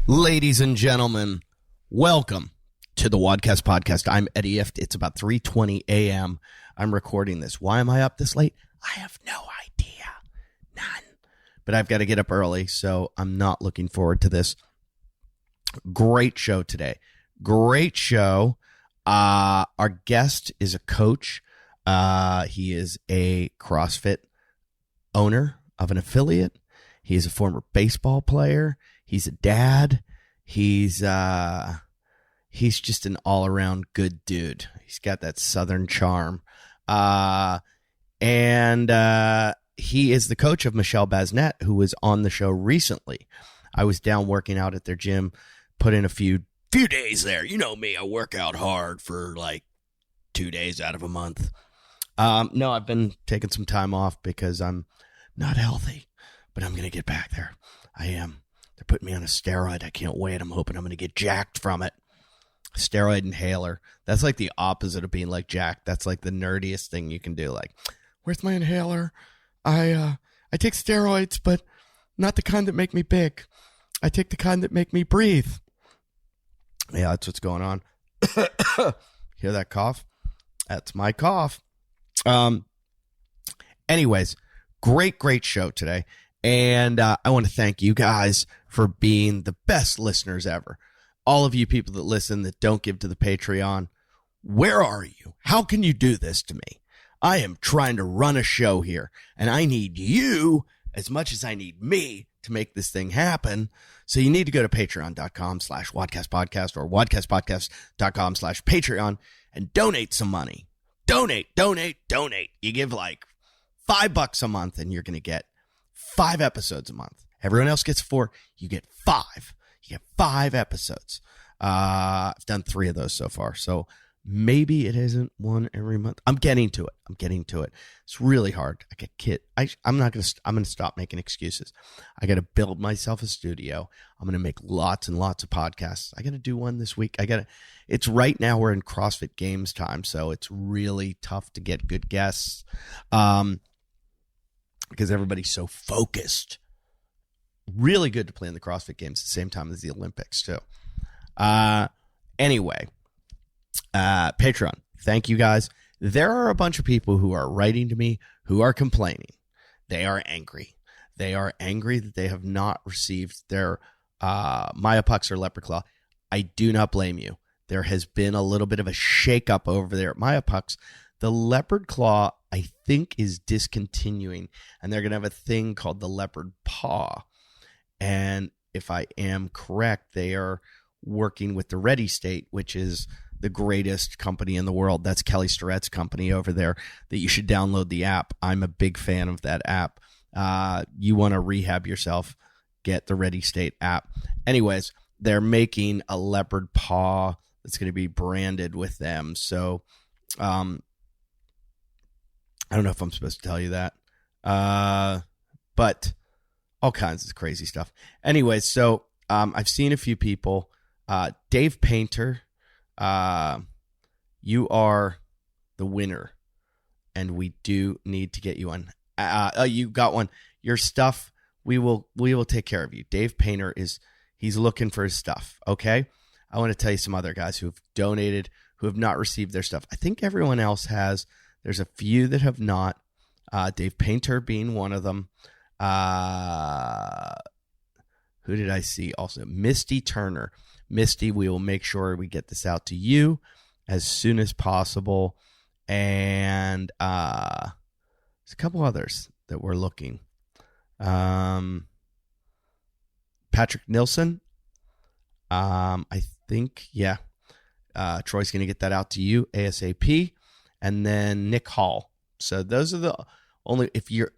Ladies and gentlemen, welcome to the Wadcast Podcast. I'm Eddie Ift. It's about 3:20 a.m. I'm recording this. Why am I up this late? I have no idea. None. But I've got to get up early, so I'm not looking forward to this. Great show today. Great show. Our guest is a coach. He is a CrossFit owner of an affiliate. He is a former baseball player. He's a dad. He's just an all-around good dude. He's got that Southern charm. And he is the coach of Michelle Basnet, who was on the show recently. I was down working out at their gym, put in a few days there. You know me, I work out hard for like 2 days out of a month. No, I've been taking some time off because I'm not healthy, but I'm going to get back there. I am. They're putting me on a steroid. I can't wait. I'm hoping I'm going to get jacked from it. Steroid inhaler. That's like the opposite of being like jacked. That's like the nerdiest thing you can do. Like, where's my inhaler? I take steroids, but not the kind that make me big. I take the kind that make me breathe. Yeah, that's what's going on. Hear that cough? That's my cough. Anyways, great show today. And I want to thank you guys for being the best listeners ever. All of you people that listen that don't give to the Patreon, where are you? How can you do this to me? I am trying to run a show here, and I need you as much as I need me to make this thing happen. So you need to go to patreon.com/wadcastpodcast or wadcastpodcast.com/Patreon and donate some money. Donate. You give like $5 a month and you're going to get 5 episodes a month. Everyone else gets 4. You get 5. You get 5 episodes. I've done 3 of those so far. So maybe it isn't one every month. I'm getting to it. It's really hard. I'm going to stop making excuses. I got to build myself a studio. I'm going to make lots and lots of podcasts. I got to do one this week. It's right now we're in CrossFit Games time. So it's really tough to get good guests. Because everybody's so focused. Really good to play in the CrossFit Games at the same time as the Olympics, too. Anyway, Patreon, thank you guys. There are a bunch of people who are writing to me who are complaining. They are angry. They are angry that they have not received their Maya Pucks or Leopard Claw. I do not blame you. There has been a little bit of a shakeup over there at Maya Pucks. The Leopard Claw, I think, is discontinuing, and they're going to have a thing called the Leopard Paw. And if I am correct, they are working with the Ready State, which is the greatest company in the world. That's Kelly Starrett's company over there, that you should download the app. I'm a big fan of that app. You want to rehab yourself, get the Ready State app. Anyways, they're making a Leopard Paw that's going to be branded with them. So, I don't know if I'm supposed to tell you that, but all kinds of crazy stuff. Anyway, so I've seen a few people. Dave Painter, you are the winner, and we do need to get you on. You got one. Your stuff, we will take care of you. Dave Painter he's looking for his stuff. Okay, I want to tell you some other guys who have donated, who have not received their stuff. I think everyone else has. There's a few that have not, Dave Painter being one of them. Who did I see also? Misty Turner. Misty, we will make sure we get this out to you as soon as possible. And there's a couple others that we're looking. Patrick Nilsson. I think, yeah. Troy's going to get that out to you ASAP. And then Nick Hall. So those are the only, if you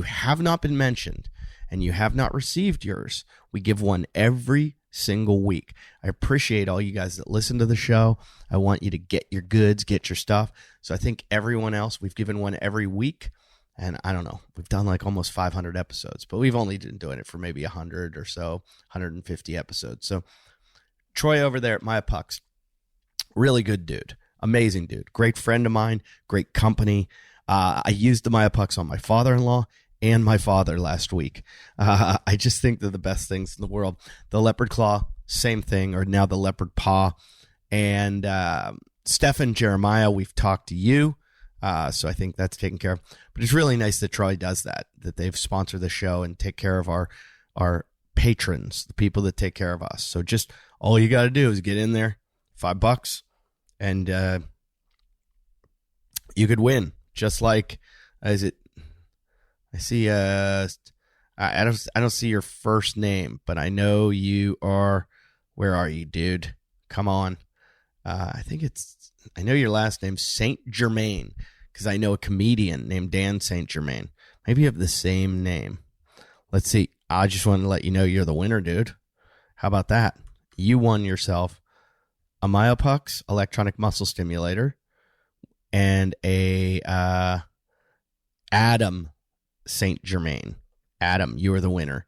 have not been mentioned and you have not received yours, we give one every single week. I appreciate all you guys that listen to the show. I want you to get your goods, get your stuff. So I think everyone else, we've given one every week. And I don't know, we've done like almost 500 episodes, but we've only been doing it for maybe 100 or so, 150 episodes. So Troy over there at Maya Pucks, really good dude. Amazing dude. Great friend of mine. Great company. I used the Maya Pucks on my father-in-law, and my father last week. I just think they're the best things in the world. The leopard claw, same thing, or now the leopard paw. And Stefan, Jeremiah, we've talked to you. So I think that's taken care of. But it's really nice that Troy does that they've sponsored the show and take care of our patrons, the people that take care of us. So just all you got to do is get in there, $5, and you could win. Just like, is it? I see. I don't see your first name, but I know you are. Where are you, dude? Come on. I know your last name's Saint Germain, because I know a comedian named Dan Saint Germain. Maybe you have the same name. Let's see. I just wanted to let you know you're the winner, dude. How about that? You won yourself a Myopux electronic muscle stimulator and a Adam Saint Germain. Adam, you are the winner.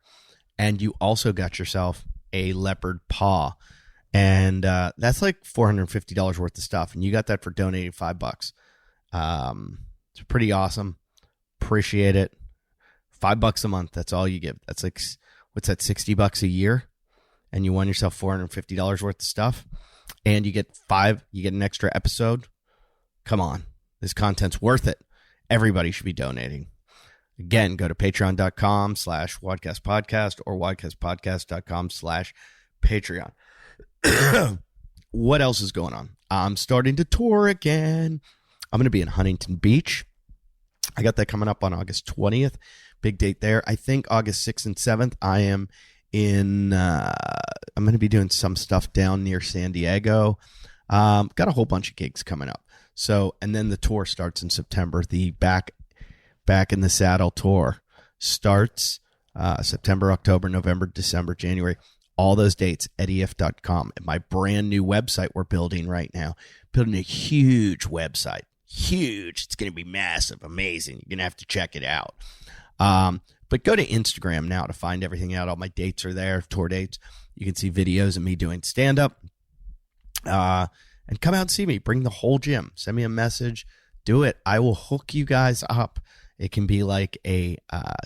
And you also got yourself a leopard paw. And that's like $450 worth of stuff. And you got that for donating $5. It's pretty awesome. Appreciate it. $5 a month. That's all you give. That's like, what's that, $60 a year? And you won yourself $450 worth of stuff. And you get an extra episode. Come on. This content's worth it. Everybody should be donating. Again, go to patreon.com/wadcastpodcast or wadcastpodcast.com/Patreon. What else is going on? I'm starting to tour again. I'm going to be in Huntington Beach. I got that coming up on August 20th. Big date there. I think August 6th and 7th, I am in, I'm going to be doing some stuff down near San Diego. Got a whole bunch of gigs coming up. So, and then the tour starts in September. The Back in the Saddle tour starts September, October, November, December, January. All those dates, eddief.com. And my brand new website we're building right now. Building a huge website. Huge. It's going to be massive, amazing. You're going to have to check it out. But go to Instagram now to find everything out. All my dates are there, tour dates. You can see videos of me doing stand-up. And come out and see me. Bring the whole gym. Send me a message. Do it. I will hook you guys up. It can be like a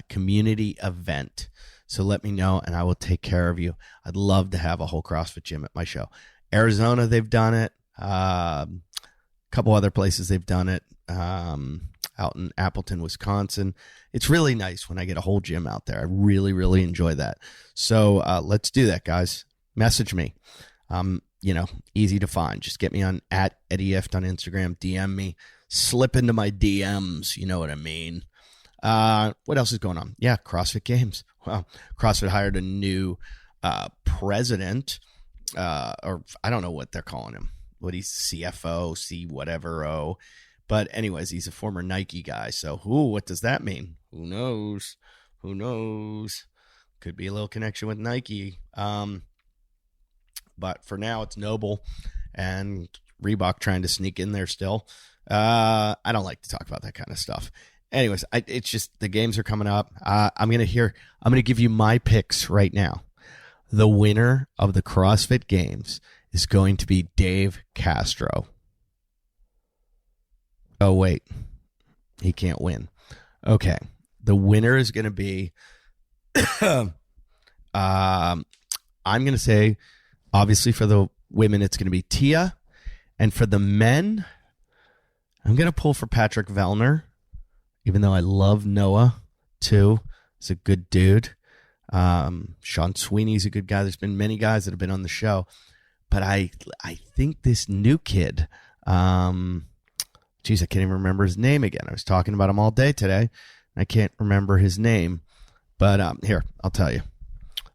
community event. So let me know, and I will take care of you. I'd love to have a whole CrossFit gym at my show. Arizona, they've done it. A couple other places they've done it. Out in Appleton, Wisconsin. It's really nice when I get a whole gym out there. I really, really enjoy that. So let's do that, guys. Message me. Easy to find. Just get me on @EddieF on Instagram. DM me. Slip into my DMs. You know what I mean. What else is going on? Yeah, CrossFit Games. Well, CrossFit hired a new president, or I don't know what they're calling him. What he's CFO, C whatever O. But anyways, he's a former Nike guy. So, what does that mean? Who knows? Who knows? Could be a little connection with Nike. But for now, it's Noble and Reebok trying to sneak in there still. I don't like to talk about that kind of stuff. Anyways, it's just the games are coming up. I'm going to give you my picks right now. The winner of the CrossFit Games is going to be Dave Castro. Oh, wait. He can't win. Okay. The winner is going to be, I'm going to say, obviously for the women, it's going to be Tia. And for the men, I'm going to pull for Patrick Vellner, even though I love Noah, too. He's a good dude. Sean Sweeney's a good guy. There's been many guys that have been on the show. But I think this new kid, I can't even remember his name again. I was talking about him all day today. And I can't remember his name. But here, I'll tell you.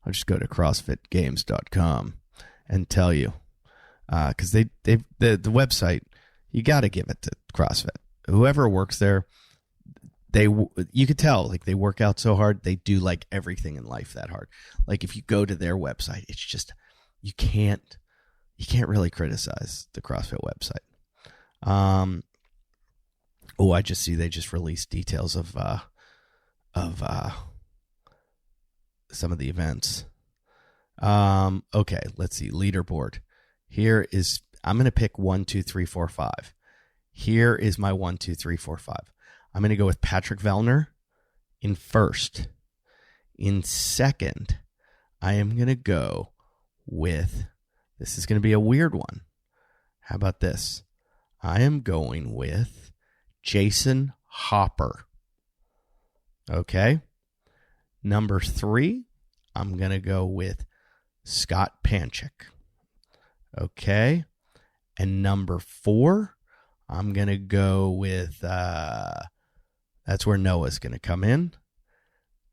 I'll just go to CrossFitGames.com and tell you. Because the website, you got to give it to CrossFit. Whoever works there, you could tell, like, they work out so hard. They do, like, everything in life that hard. Like, if you go to their website, it's just, you can't really criticize the CrossFit website. I just see they just released details of some of the events. Okay, let's see. Leaderboard. I'm going to pick 1, 2, 3, 4, 5. Here is my 1, 2, 3, 4, 5. I'm going to go with Patrick Vellner in first. In second, I am going to go with, this is going to be a weird one. How about this? I am going with Jason Hopper. Okay. Number 3, I'm going to go with Scott Panchik. Okay. And number 4, I'm going to go with, that's where Noah's going to come in.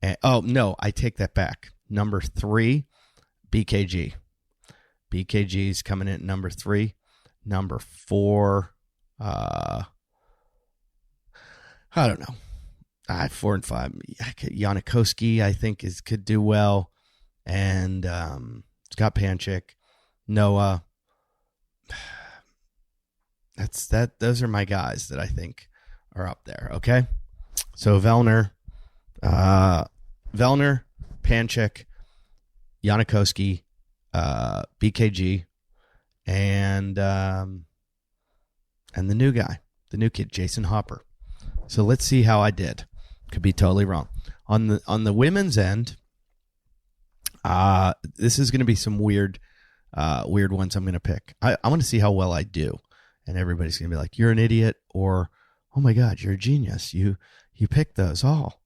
And, oh, no, I take that back. Number 3, BKG. BKG is coming in at number 3. Number 4, I don't know. 4 and 5. Janikowski, I think, could do well. And Scott Panchik, Noah. Those are my guys that I think are up there. Okay. So Vellner, Panchik, Janikowski, BKG, and the new guy, the new kid, Jason Hopper. So let's see how I did. Could be totally wrong. On the women's end, this is going to be some weird ones I'm going to pick. I want to see how well I do. And everybody's going to be like, you're an idiot, or, oh my God, you're a genius. You picked those all.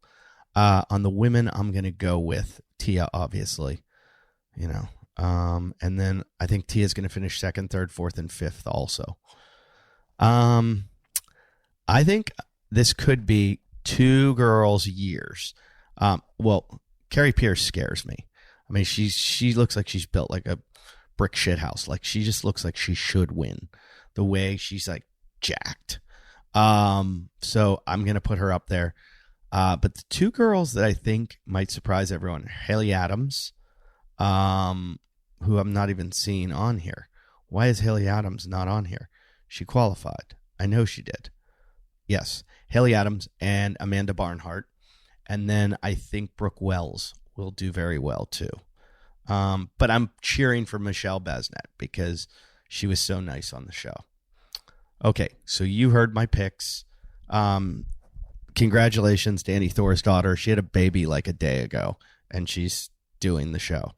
On the women, I'm going to go with Tia, obviously. And then I think Tia's going to finish 2nd, 3rd, 4th, and 5th also. I think this could be 2 girls' years. Well, Carrie Pierce scares me. I mean, she looks like she's built like a brick shit house. Like, she just looks like she should win. The way she's like jacked. So I'm going to put her up there. But the 2 girls that I think might surprise everyone, Haley Adams, who I'm not even seeing on here. Why is Haley Adams not on here? She qualified. I know she did. Yes, Haley Adams and Amanda Barnhart. And then I think Brooke Wells will do very well too. But I'm cheering for Michelle Besnet because she was so nice on the show. Okay, so you heard my picks. Congratulations to Annie Thor's daughter. She had a baby like a day ago, and she's doing the show.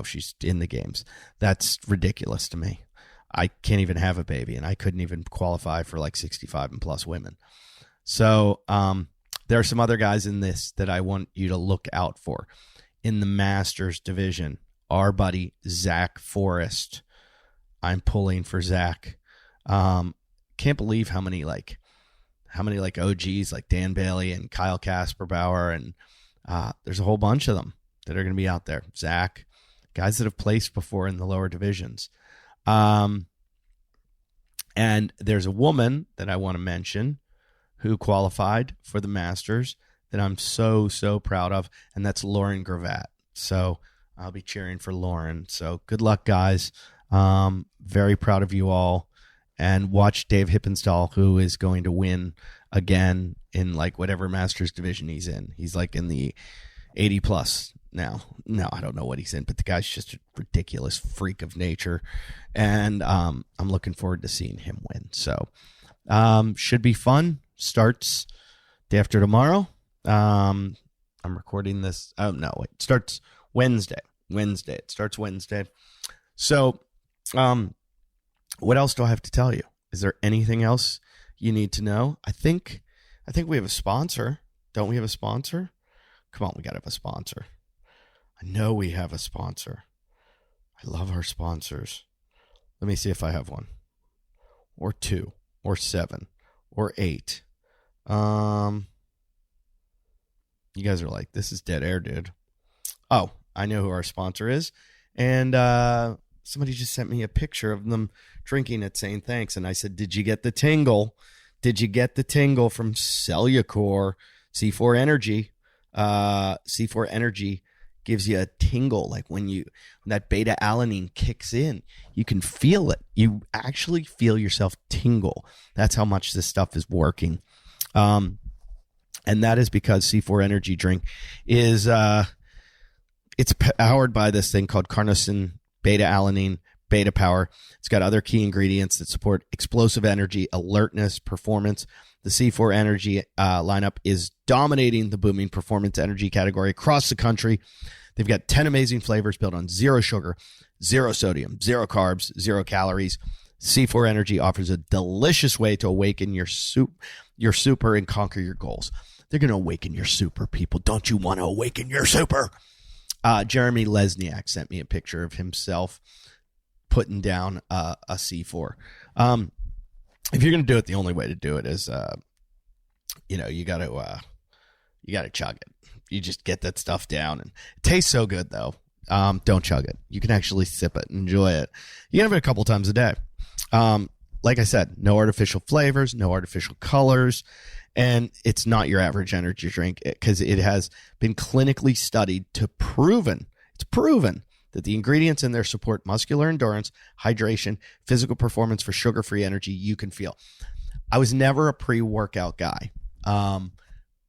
She's in the games. That's ridiculous to me. I can't even have a baby, and I couldn't even qualify for like 65 and plus women. So there are some other guys in this that I want you to look out for. In the Masters division, our buddy Zach Forrest. I'm pulling for Zach. Can't believe how many OGs like Dan Bailey and Kyle Kasperbauer, and there's a whole bunch of them that are going to be out there. Zach, guys that have placed before in the lower divisions. And there's a woman that I want to mention who qualified for the Masters that I'm so, so proud of, and that's Lauren Gravatt. So I'll be cheering for Lauren. So good luck, guys. Very proud of you all. And watch Dave Hippenstall, who is going to win again in like whatever Masters division he's in. He's like in the 80 plus now. No, I don't know what he's in, but the guy's just a ridiculous freak of nature. And I'm looking forward to seeing him win. So should be fun. Starts day after tomorrow. I'm recording this. Oh, no, it starts Wednesday. It starts Wednesday. So what else do I have to tell you? Is there anything else you need to know? I think we have a sponsor. Don't we have a sponsor? Come on, we got to have a sponsor. I know we have a sponsor. I love our sponsors. Let me see if I have one. Or 2, or 7, or 8. You guys are like, this is dead air, dude. Oh, I know who our sponsor is. And somebody just sent me a picture of them drinking it saying thanks. And I said, did you get the tingle? Did you get the tingle from Cellucor? C4 Energy. C4 Energy gives you a tingle. Like when that beta alanine kicks in, you can feel it. You actually feel yourself tingle. That's how much this stuff is working. And that is because C4 Energy drink is, it's powered by this thing called carnosine beta alanine beta power. It's got other key ingredients that support explosive energy, alertness, performance, The C4 Energy lineup is dominating the booming performance energy category across the country. They've got 10 amazing flavors built on zero sugar, zero sodium, zero carbs, zero calories. C4 Energy offers a delicious way to awaken your super and conquer your goals. They're going to awaken your super, people. Don't you want to awaken your super? Jeremy Lesniak sent me a picture of himself putting down a C4. If you're going to do it, the only way to do it is, you got to chug it. You just get that stuff down, and it tastes so good though. Don't chug it. You can actually sip it and enjoy it. You can have it a couple times a day. Like I said, no artificial flavors, no artificial colors, and it's not your average energy drink because it has been clinically studied it's proven that the ingredients in there support muscular endurance, hydration, physical performance for sugar-free energy you can feel. I was never a pre-workout guy,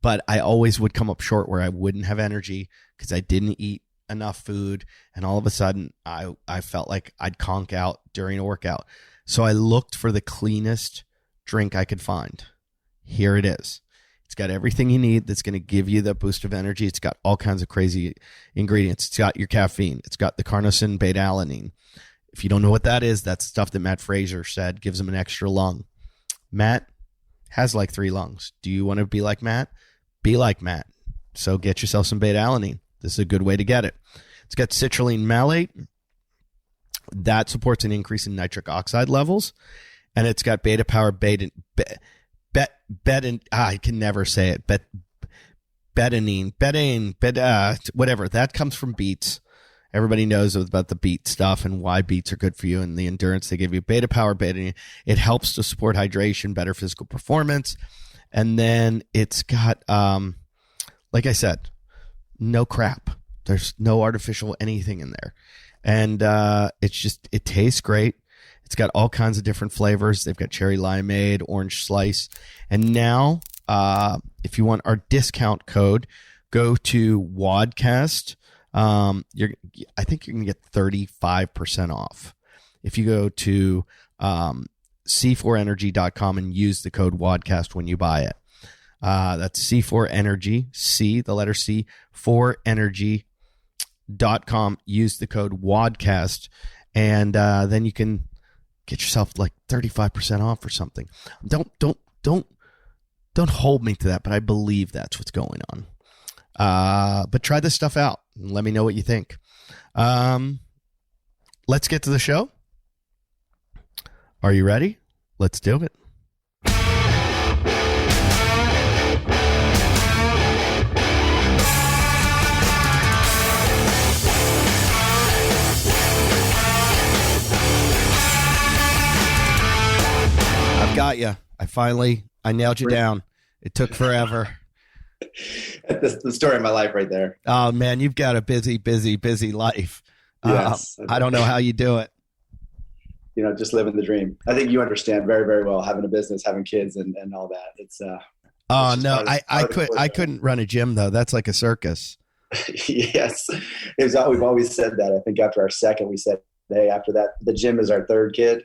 but I always would come up short where I wouldn't have energy because I didn't eat enough food, and all of a sudden I felt like I'd conk out during a workout. So I looked for the cleanest drink I could find. Here it is. It's got everything you need that's going to give you the boost of energy. It's got all kinds of crazy ingredients. It's got your caffeine. It's got the carnosine beta-alanine. If you don't know what that is, that's stuff that Matt Fraser said gives him an extra lung. Matt has like 3 lungs. Do you want to be like Matt? Be like Matt. So get yourself some beta-alanine. This is a good way to get it. It's got citrulline malate. That supports an increase in nitric oxide levels. And it's got I can never say it. Betanine, whatever. That comes from beets. Everybody knows about the beet stuff and why beets are good for you and the endurance they give you. Beta-betanine. It helps to support hydration, better physical performance. And then it's got, like I said, no crap. There's no artificial anything in there. And it tastes great. It's got all kinds of different flavors. They've got cherry limeade, orange slice. And now, if you want our discount code, go to WODcast. I think you can get 35% off. If you go to c4energy.com and use the code WODcast when you buy it. That's C4Energy, the letter C, 4energy.com. Use the code WODcast, and then you can get yourself like 35% off or something. Don't hold me to that, but I believe that's what's going on. But try this stuff out and let me know what you think. Let's get to the show. Are you ready? Let's do it. I've got you. I nailed you down. It took forever. That's the story of my life right there. Oh, man, you've got a busy life. Yes. I don't know how you do it. Just living the dream. I think you understand very, very well having a business, having kids, and all that. It's no, I couldn't run a gym though. That's like a circus. Yes, we've always said that. I think after our second, we said, hey, after that, the gym is our third kid,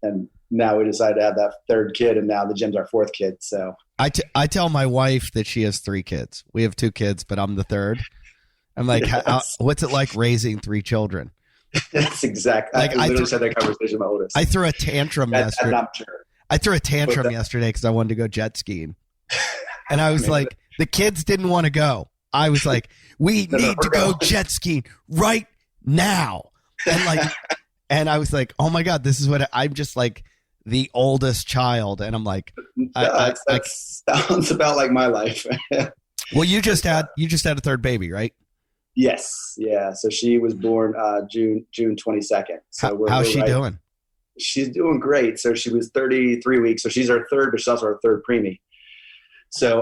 and now we decided to have that third kid, and now the gym's our fourth kid. So I tell my wife that she has 3 kids. We have 2 kids, but I'm the third. I'm like, yes. What's it like raising 3 children? That's exactly. Like, I literally had that conversation with my oldest. I threw a tantrum yesterday. I'm sure. I threw a tantrum yesterday because I wanted to go jet skiing, and I was like, the kids didn't want to go. I was like, we need to go jet skiing right now, and I was like, oh my god, this is what I'm just like the oldest child, and I'm like, that sounds about like my life. Well, you just had a third baby, right? Yes. Yeah. So she was born June 22nd. So how's she doing? She's doing great. So she was 33 weeks. So she's our third, but she's also our third preemie. So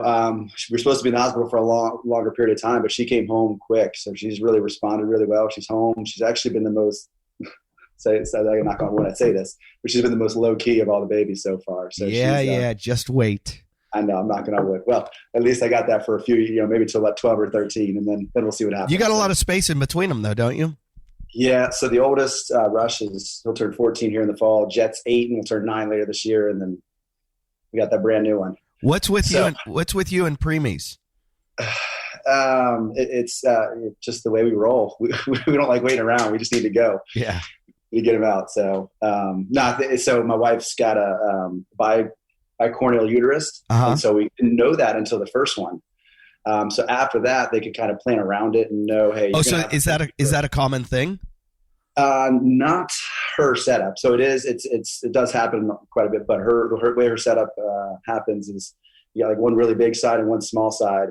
we're supposed to be in the hospital for a longer period of time, but she came home quick. So she's really responded really well. She's home. She's actually been the most, I'm not going to want to say this, but she's been the most low key of all the babies so far. So just wait. I know, I'm not going to wait. Well, at least I got that for a few, maybe till about 12 or 13, and then we'll see what happens. You got a lot of space in between them, though, don't you? Yeah. So the oldest, Rush, he'll turn 14 here in the fall. Jet's 8 and will turn 9 later this year, and then we got that brand new one. What's with you and preemies? It's just the way we roll. We don't like waiting around. We just need to go. Yeah. We get them out. So, so my wife's got a bicorneal uterus. And so we didn't know that until the first one. So after that, they could kind of plan around it and know, hey. Oh, so is that a common thing? Not her setup. So it does happen quite a bit, but her way her setup happens is you got like one really big side and one small side.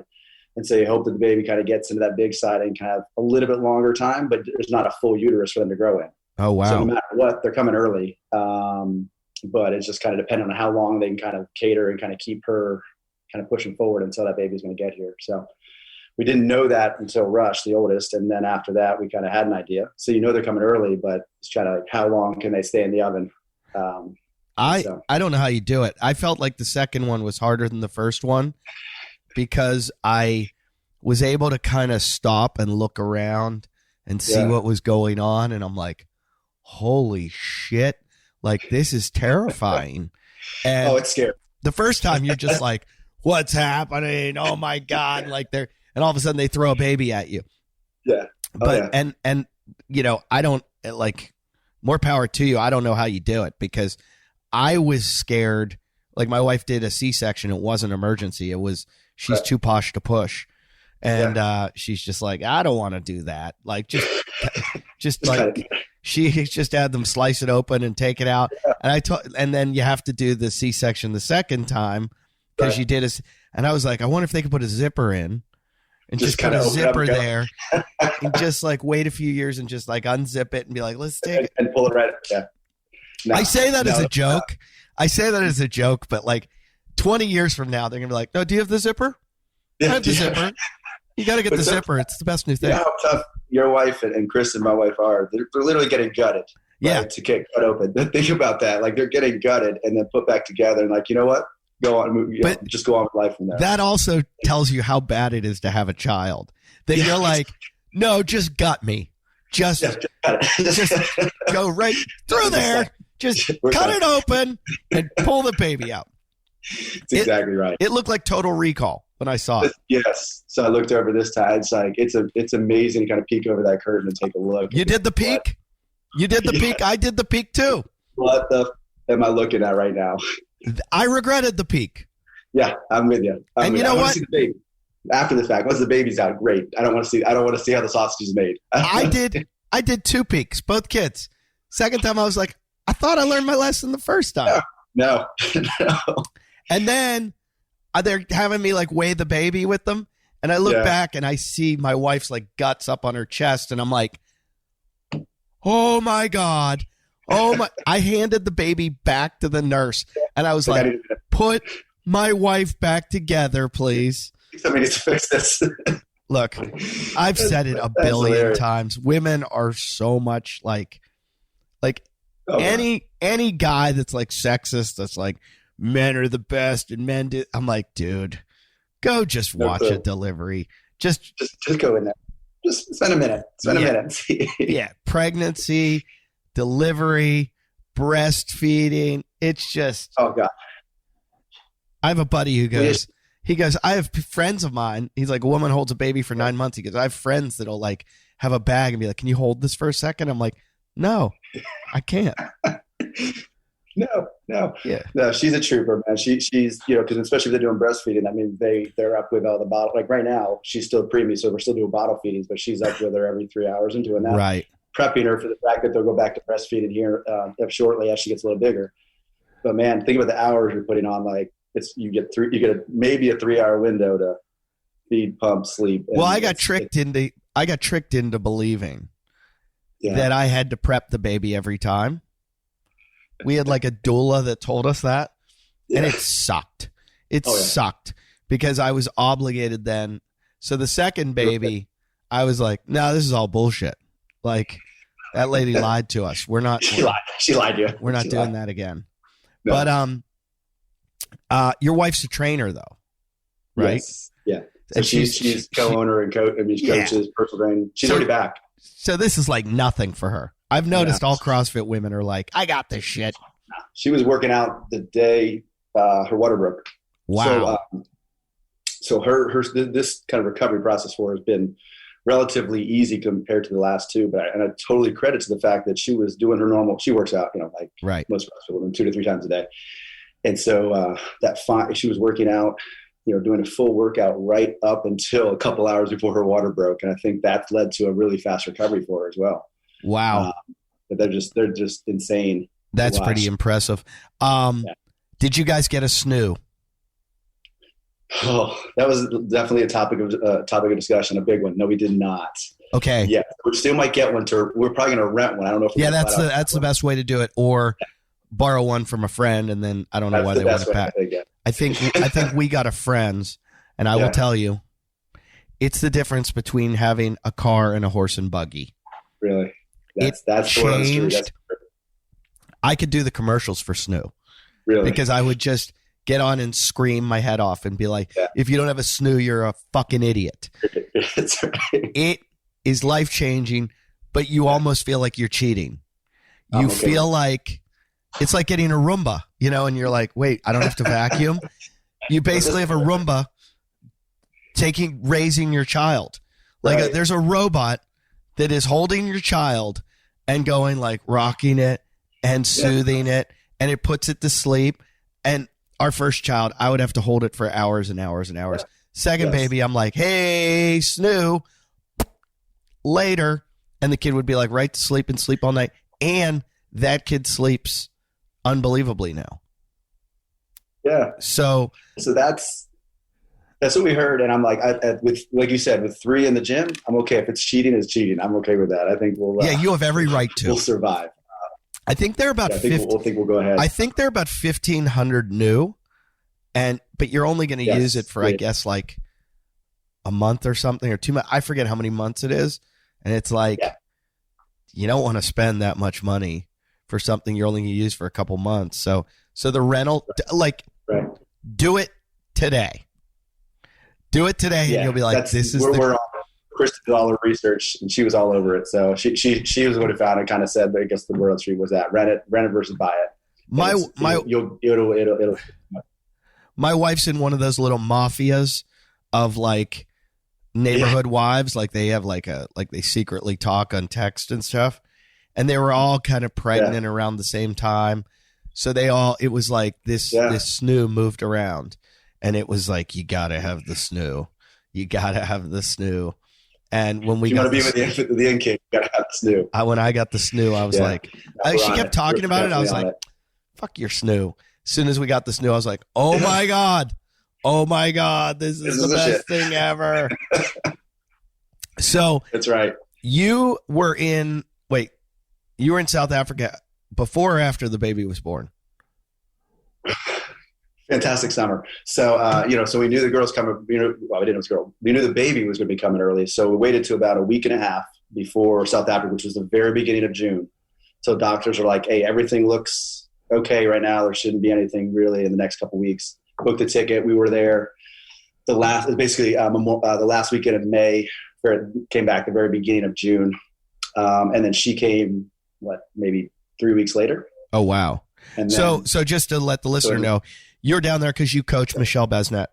And so you hope that the baby kind of gets into that big side and kind of a little bit longer time, but there's not a full uterus for them to grow in. Oh, wow. So no matter what, they're coming early. But it's just kind of dependent on how long they can kind of cater and kind of keep her kind of pushing forward until that baby's going to get here. So we didn't know that until Rush, the oldest. And then after that, we kind of had an idea. So they're coming early, but it's trying to like, how long can they stay in the oven? I don't know how you do it. I felt like the second one was harder than the first one because I was able to kind of stop and look around and see what was going on. And I'm like, holy shit. Like, this is terrifying. And it's scary. The first time you're just like, what's happening? Oh my God. Like and all of a sudden they throw a baby at you. Yeah. And I don't like, more power to you. I don't know how you do it because I was scared. Like my wife did a C-section. It wasn't emergency. It was, she's too posh to push. And she's just like, I don't want to do that. Like just like she just had them slice it open and take it out. Yeah. And then you have to do the C-section the second time because you did and I was like, I wonder if they could put a zipper in and just put a zipper there and just like wait a few years and just like unzip it and be like, let's take it and pull it right. Yeah. No, I say that as a joke. I say that as a joke, but like 20 years from now, they're gonna be like, no, do you have the zipper? I have the zipper. You got to get the zipper. It's the best new thing. You know how tough your wife and Chris and my wife are. They're literally getting gutted. Right, to get cut open. Think about that. Like they're getting gutted and then put back together and like, you know what? Go on, move, just go on with life from there. That also tells you how bad it is to have a child. That you're like, no, just gut me. Just go right through there. Just cut it open and pull the baby out. That's exactly right. It looked like Total Recall when I saw it. Yes. So I looked over this time. It's like it's amazing to kind of peek over that curtain and take a look. You did the peek? You did the peek? I did the peek too. What the am I looking at right now? I regretted the peek. Yeah, I'm with you. You know what? See the baby. After the fact, once the baby's out, great. I don't want to see how the sausage is made. I did 2 peeks, both kids. Second time I was like, I thought I learned my lesson the first time. No. And then they're having me like weigh the baby with them. And I look back and I see my wife's like guts up on her chest. And I'm like, oh my God. Oh my. I handed the baby back to the nurse. And I was like, put my wife back together, please. Somebody needs to fix this. Look, I've said it a billion times. Women are so much like any guy that's like sexist, that's like men are the best and men do. I'm like, dude, go just watch a delivery. Just go in there. Just spend a minute. Spend a minute. Yeah, pregnancy, delivery, breastfeeding. It's just. Oh God. I have a buddy who goes. He goes, I have friends of mine. He's like, a woman holds a baby for 9 months. He goes, I have friends that'll like have a bag and be like, can you hold this for a second? I'm like, no, I can't. No. Yeah. No, she's a trooper, man. She's, because especially if they're doing breastfeeding, I mean, they're up with all the bottle. Like right now, she's still preemie, so we're still doing bottle feedings, but she's up with her every 3 hours and doing that. Right. Prepping her for the fact that they'll go back to breastfeeding here shortly as she gets a little bigger. But man, think about the hours you're putting on. Like you get maybe a 3 hour window to feed, pump, sleep. Well, I got tricked into believing that I had to prep the baby every time. We had like a doula that told us that, and it sucked. It sucked because I was obligated then. So the second baby, I was like, no, this is all bullshit. Like that lady lied to us. We're not. She lied to you. We're not doing that again. No. But your wife's a trainer though, right? Yes. Yeah. So she's co-owner and coach. I mean, she coaches personal training. She's already back. So this is like nothing for her. I've noticed all CrossFit women are like, I got this shit. She was working out the day her water broke. Wow. So this kind of recovery process for her has been relatively easy compared to the last two, but I totally credit to the fact that she was doing her normal. She works out, like most of us women, 2 to 3 times a day, and so she was working out, doing a full workout right up until a couple hours before her water broke, and I think that led to a really fast recovery for her as well. Wow, but they're just insane. That's pretty impressive. Did you guys get a snoo? Oh, that was definitely a topic of discussion, a big one. No, we did not. Okay. Yeah, we still might get one. We're probably going to rent one. I don't know if that's the best way to do it, or borrow one from a friend, and then I don't know why they want to pack. I think we got a friend's, and I will tell you, it's the difference between having a car and a horse and buggy. Really, that's changed. I could do the commercials for snoo. Really, because I would just get on and scream my head off and be like, if you don't have a snoo, you're a fucking idiot. That's right. It is life-changing, but you almost feel like you're cheating. You feel like it's like getting a Roomba, and you're like, wait, I don't have to vacuum. You basically have a Roomba raising your child. Like there's a robot that is holding your child and going like rocking it and soothing it, and it puts it to sleep. And our first child, I would have to hold it for hours and hours and hours. Second baby, I'm like, hey, snoo, later. And the kid would be like right to sleep and sleep all night. And that kid sleeps unbelievably now. Yeah. So that's what we heard. And I'm like, with like you said, with 3 in the gym, I'm okay. If it's cheating, it's cheating. I'm okay with that. I think we'll. You have every right to. We'll survive. I think they're about. I think we'll go ahead. I think they're about 1,500 new, but you're only going to use it for I guess like a month or something or 2 months. I forget how many months it is, and it's like you don't want to spend that much money for something you're only going to use for a couple months. So the rental, do it today. Do it today, and you'll be like, "This is." We're on. Kristen did all her research, and she was all over it. So she was the one who found it. Kind of said, I guess the word on the street was that rent it versus buy it. My wife's in one of those little mafias of like neighborhood wives, like they have like they secretly talk on text and stuff, and they were all kind of pregnant around the same time. So it was like this snoo moved around, and it was like you gotta have the snoo. You gotta have the snoo. And when we want to be with the end kid, you gotta have the snoo. When I got the snoo, I was like, she kept talking about it. I was like, fuck your snoo. As soon as we got the snoo, I was like, oh my God, this is the best thing ever. So that's right. You were in South Africa before or after the baby was born? Fantastic summer. So, so we knew the girl's coming, we didn't know it was a girl. We knew the baby was going to be coming early. So we waited to about a week and a half before South Africa, which was the very beginning of June. So doctors are like, hey, everything looks okay right now. There shouldn't be anything really in the next couple of weeks. Booked the ticket. We were there the last weekend of May, came back the very beginning of June. And then she came, maybe 3 weeks later. Oh, wow. And then, so just to let the listener know, you're down there because you coach Michelle Besnet,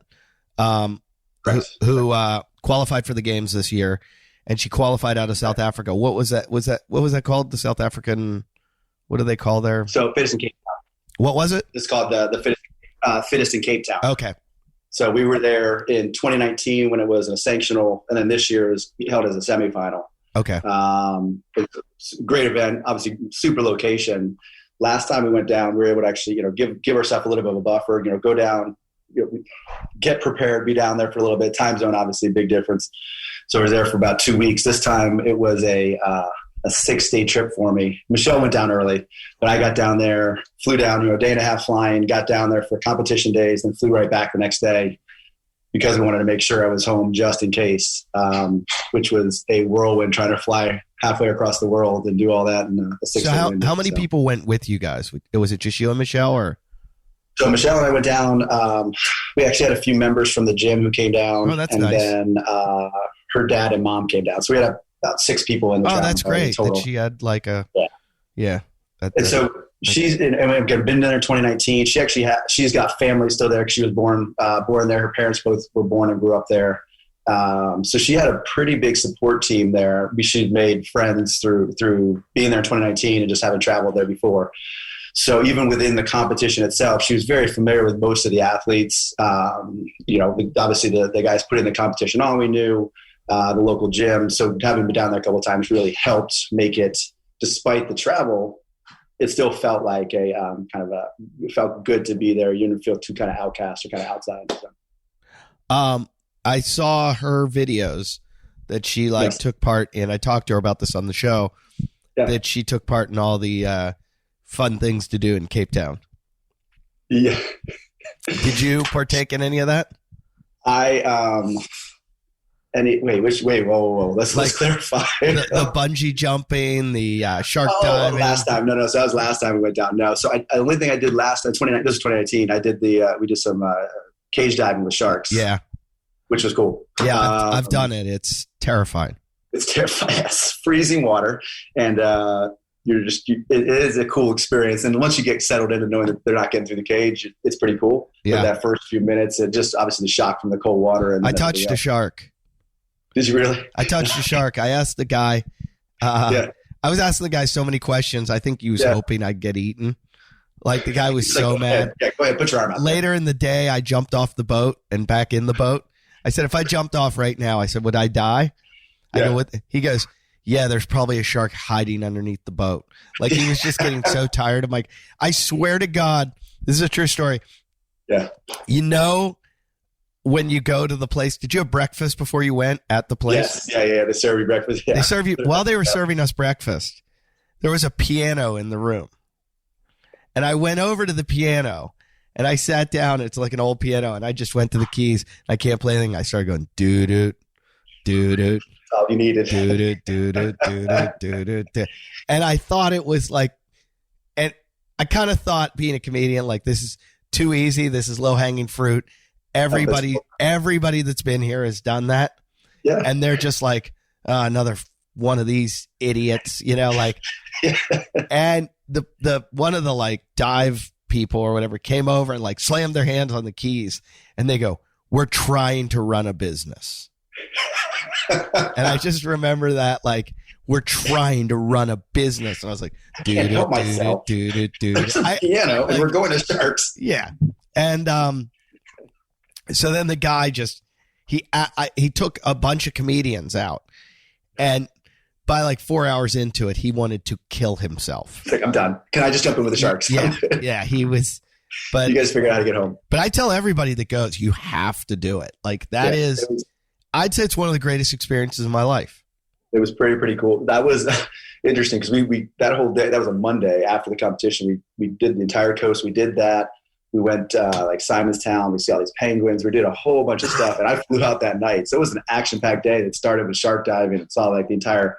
who qualified for the games this year, and she qualified out of South Africa. What was that? What was that called? The South African? What do they call there? So Fittest in Cape Town. What was it? It's called the Fittest in Cape Town. Okay. So we were there in 2019 when it was a sanctional, and then this year is held as a semifinal. Okay. It's a great event, obviously super location. Last time we went down, we were able to actually, give ourselves a little bit of a buffer, go down, get prepared, be down there for a little bit. Time zone, obviously, a big difference. So I was there for about 2 weeks. This time it was a 6-day trip for me. Michelle went down early, but I got down there, flew down, a day and a half flying, got down there for competition days, then flew right back the next day because we wanted to make sure I was home just in case, which was a whirlwind trying to fly halfway across the world and do all that in a 6-day window. How many people went with you guys? Was it just you and Michelle, or? So Michelle and I went down. We actually had a few members from the gym who came down. Oh, that's nice. And then her dad and mom came down. So we had about 6 people in the Oh, that's great that she had like a – And so And we've been there in 2019. She's got family still there. She was born there. Her parents both were born and grew up there. So she had a pretty big support team there. She'd made friends through being there in 2019 and just having traveled there before. So even within the competition itself, she was very familiar with most of the athletes. Obviously the guys put in the competition on, we knew the local gym. So having been down there a couple of times really helped make it, despite the travel, it still felt like it felt good to be there. You didn't feel too kind of outcast or kind of outside. So. I saw her videos that she took part in. I talked to her about this on the show, that she took part in all the fun things to do in Cape Town. Yeah. Did you partake in any of that? Whoa, let's clarify. The bungee jumping, the shark diving. Last time. No. So that was last time we went down. No. So the only thing I did last time, this was 2019, I did we did some cage diving with sharks. Yeah. Which was cool. Yeah, I've done it. It's terrifying. It's terrifying. Yes. Freezing water. And it is a cool experience. And once you get settled in and knowing that they're not getting through the cage, it's pretty cool. Yeah. But that first few minutes, it just obviously the shock from the cold water. And I touched a shark. Did you really? I touched a shark. I asked the guy. I was asking the guy so many questions. I think he was hoping I'd get eaten. Like the guy was so mad. Yeah, go ahead. Put your arm out. Later in the day, I jumped off the boat and back in the boat. I said, if I jumped off right now, I said, would I die? I go, what? He goes, yeah, there's probably a shark hiding underneath the boat. Like he was just getting so tired. I'm like, I swear to God, this is a true story. Yeah. You know, when you go to the place, did you have breakfast before you went at the place? Yes. Yeah. They serve you breakfast. Yeah. They serve you while they were serving us breakfast. There was a piano in the room. And I went over to the piano. And I sat down. It's like an old piano, and I just went to the keys. I can't play anything. I started going doo doo, doo doo. All you needed. Doo doo doo doo doo doo doo. And I thought it was like, and I kind of thought being a comedian, like this is too easy. This is low hanging fruit. Everybody that's been here has done that. Yeah. And they're just like another one of these idiots, like. And the one of the like dive people or whatever came over and like slammed their hands on the keys and they go, we're trying to run a business. And I just remember that, like, we're trying to run a business. And I was like, dude, and we're going to sharks. Yeah. And so then the guy just he took a bunch of comedians out, and by like 4 hours into it, he wanted to kill himself. It's like, I'm done. Can I just jump in with the sharks? Yeah, he was. But you guys figure out how to get home. But I tell everybody that goes, you have to do it. Like that I'd say it's one of the greatest experiences of my life. It was pretty cool. That was interesting because we that whole day, that was a Monday after the competition. We did the entire coast. We did that. We went like Simonstown. We see all these penguins. We did a whole bunch of stuff, and I flew out that night. So it was an action-packed day that started with shark diving. It saw like the entire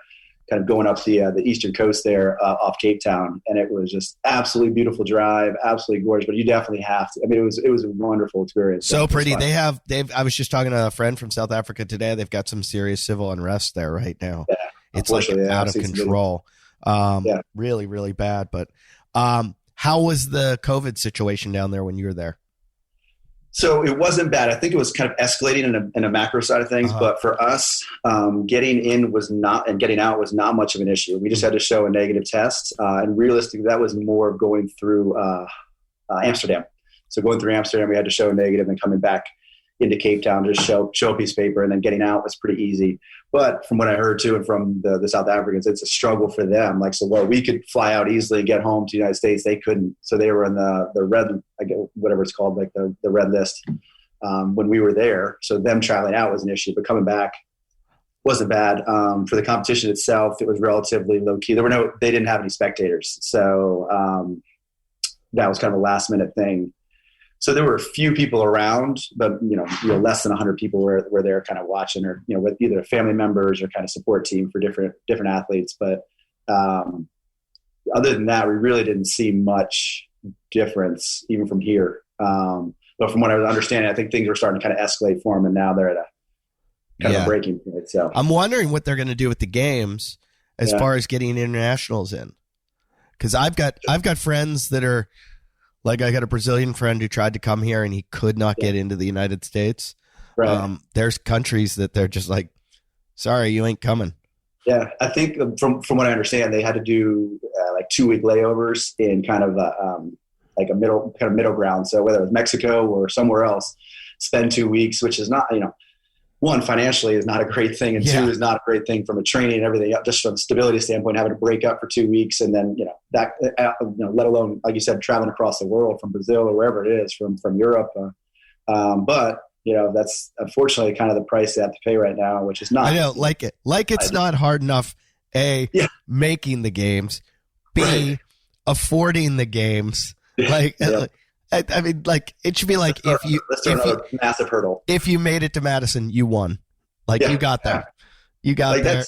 kind of going up the eastern coast there off Cape Town, and it was just absolutely beautiful drive, absolutely gorgeous. But you definitely have to. I mean, it was a wonderful experience. So pretty. I was just talking to a friend from South Africa today. They've got some serious civil unrest there right now. Yeah, it's like out of control. Really, really bad. But how was the COVID situation down there when you were there? So it wasn't bad. I think it was kind of escalating in a macro side of things. But for us, getting in was not, and getting out was not much of an issue. We just had to show a negative test. And realistically, that was more going through Amsterdam. So going through Amsterdam, we had to show a negative, and coming back into Cape Town to show a piece of paper, and then getting out was pretty easy. But from what I heard too, and from the South Africans, it's a struggle for them. Like, so while we could fly out easily and get home to the United States, they couldn't. So they were in the red, whatever it's called, like the red list when we were there. So them traveling out was an issue, but coming back wasn't bad. For the competition itself, it was relatively low key. They didn't have any spectators. So that was kind of a last minute thing. So there were a few people around, but less than 100 people were there, kind of watching, or with either family members or kind of support team for different athletes. But other than that, we really didn't see much difference even from here. But from what I was understanding, I think things were starting to kind of escalate for them, and now they're at a kind of a breaking point. So I'm wondering what they're going to do with the games as far as getting internationals in, Because I've got friends that are like, I got a Brazilian friend who tried to come here and he could not get into the United States. Right. There's countries that they're just like, sorry, you ain't coming. Yeah, I think from what I understand, they had to do like 2-week layovers in kind of like a middle ground. So whether it was Mexico or somewhere else, spend 2 weeks, which is not, one, financially is not a great thing, and two, is not a great thing from a training and everything, just from a stability standpoint, having to break up for 2 weeks, and then that let alone, like you said, traveling across the world from Brazil or wherever it is, from Europe. But that's unfortunately kind of the price they have to pay right now, which is not. I know, it's not hard enough. A, making the games. B, affording the games. I mean, like, it should be like massive hurdle. If you made it to Madison, you won. You got there. You got there.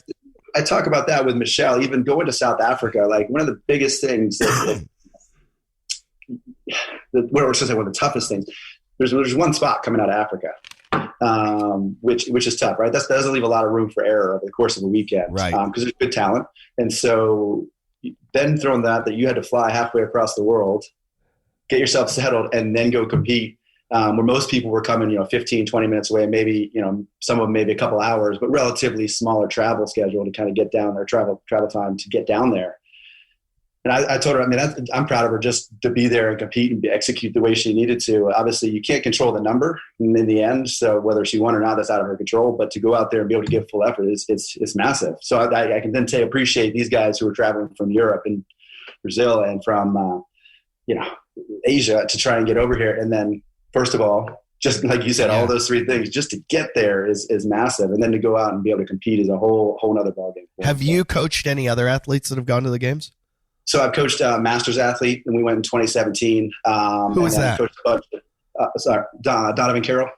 I talk about that with Michelle. Even going to South Africa, like one of the biggest things one of the toughest things. There's one spot coming out of Africa, which is tough, right? That doesn't leave a lot of room for error over the course of a weekend, right? Because there's good talent, and so then throwing that you had to fly halfway across the world, get yourself settled, and then go compete. Where most people were coming, 15, 20 minutes away, maybe, some of them maybe a couple hours, but relatively smaller travel schedule to kind of get down there, travel time to get down there. And I told her, I'm proud of her just to be there and compete and execute the way she needed to. Obviously, you can't control the number in the end. So whether she won or not, that's out of her control. But to go out there and be able to give full effort it's massive. So I can then appreciate these guys who are traveling from Europe and Brazil and from, Asia to try and get over here. And then, first of all, just like you said, all those three things, just to get there is massive. And then to go out and be able to compete is a whole nother ballgame. Have you coached any other athletes that have gone to the games? So I've coached a master's athlete, and we went in 2017. Who was that? Donovan Carroll.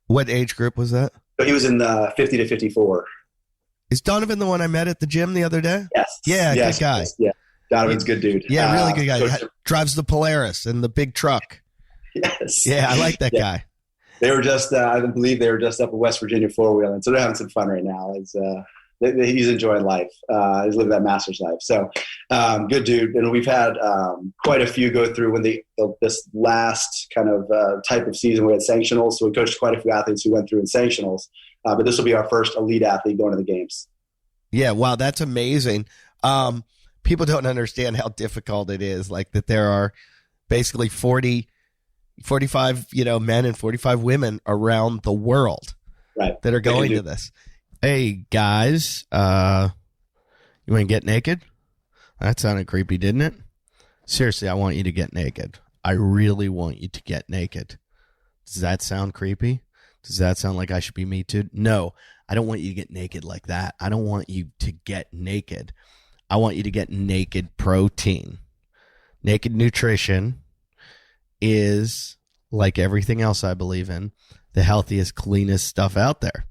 What age group was that? So he was in the 50 to 54. Is Donovan the one I met at the gym the other day? Yes. Yeah, good guy. Yes, yeah, Donovan's a good dude. Yeah, really good guy. Drives the Polaris and the big truck. Yes. Yeah, I like that guy. They were just, I believe they were just up in West Virginia four-wheeling. So they're having some fun right now. He's enjoying life. He's living that master's life. So good dude. And we've had quite a few go through when this last kind of type of season we had sanctionals. So we coached quite a few athletes who went through in sanctionals. But this will be our first elite athlete going to the games. Yeah, wow, that's amazing. People don't understand how difficult it is. Like that there are basically 45 men and 45 women around the world that are going to this. Hey guys, you want to get naked? That sounded creepy, didn't it? Seriously, I want you to get naked. I really want you to get naked. Does that sound creepy? Does that sound like I should be me too? No, I don't want you to get naked like that. I don't want you to get naked. I want you to get naked protein. Naked nutrition is, like everything else I believe in, the healthiest, cleanest stuff out there.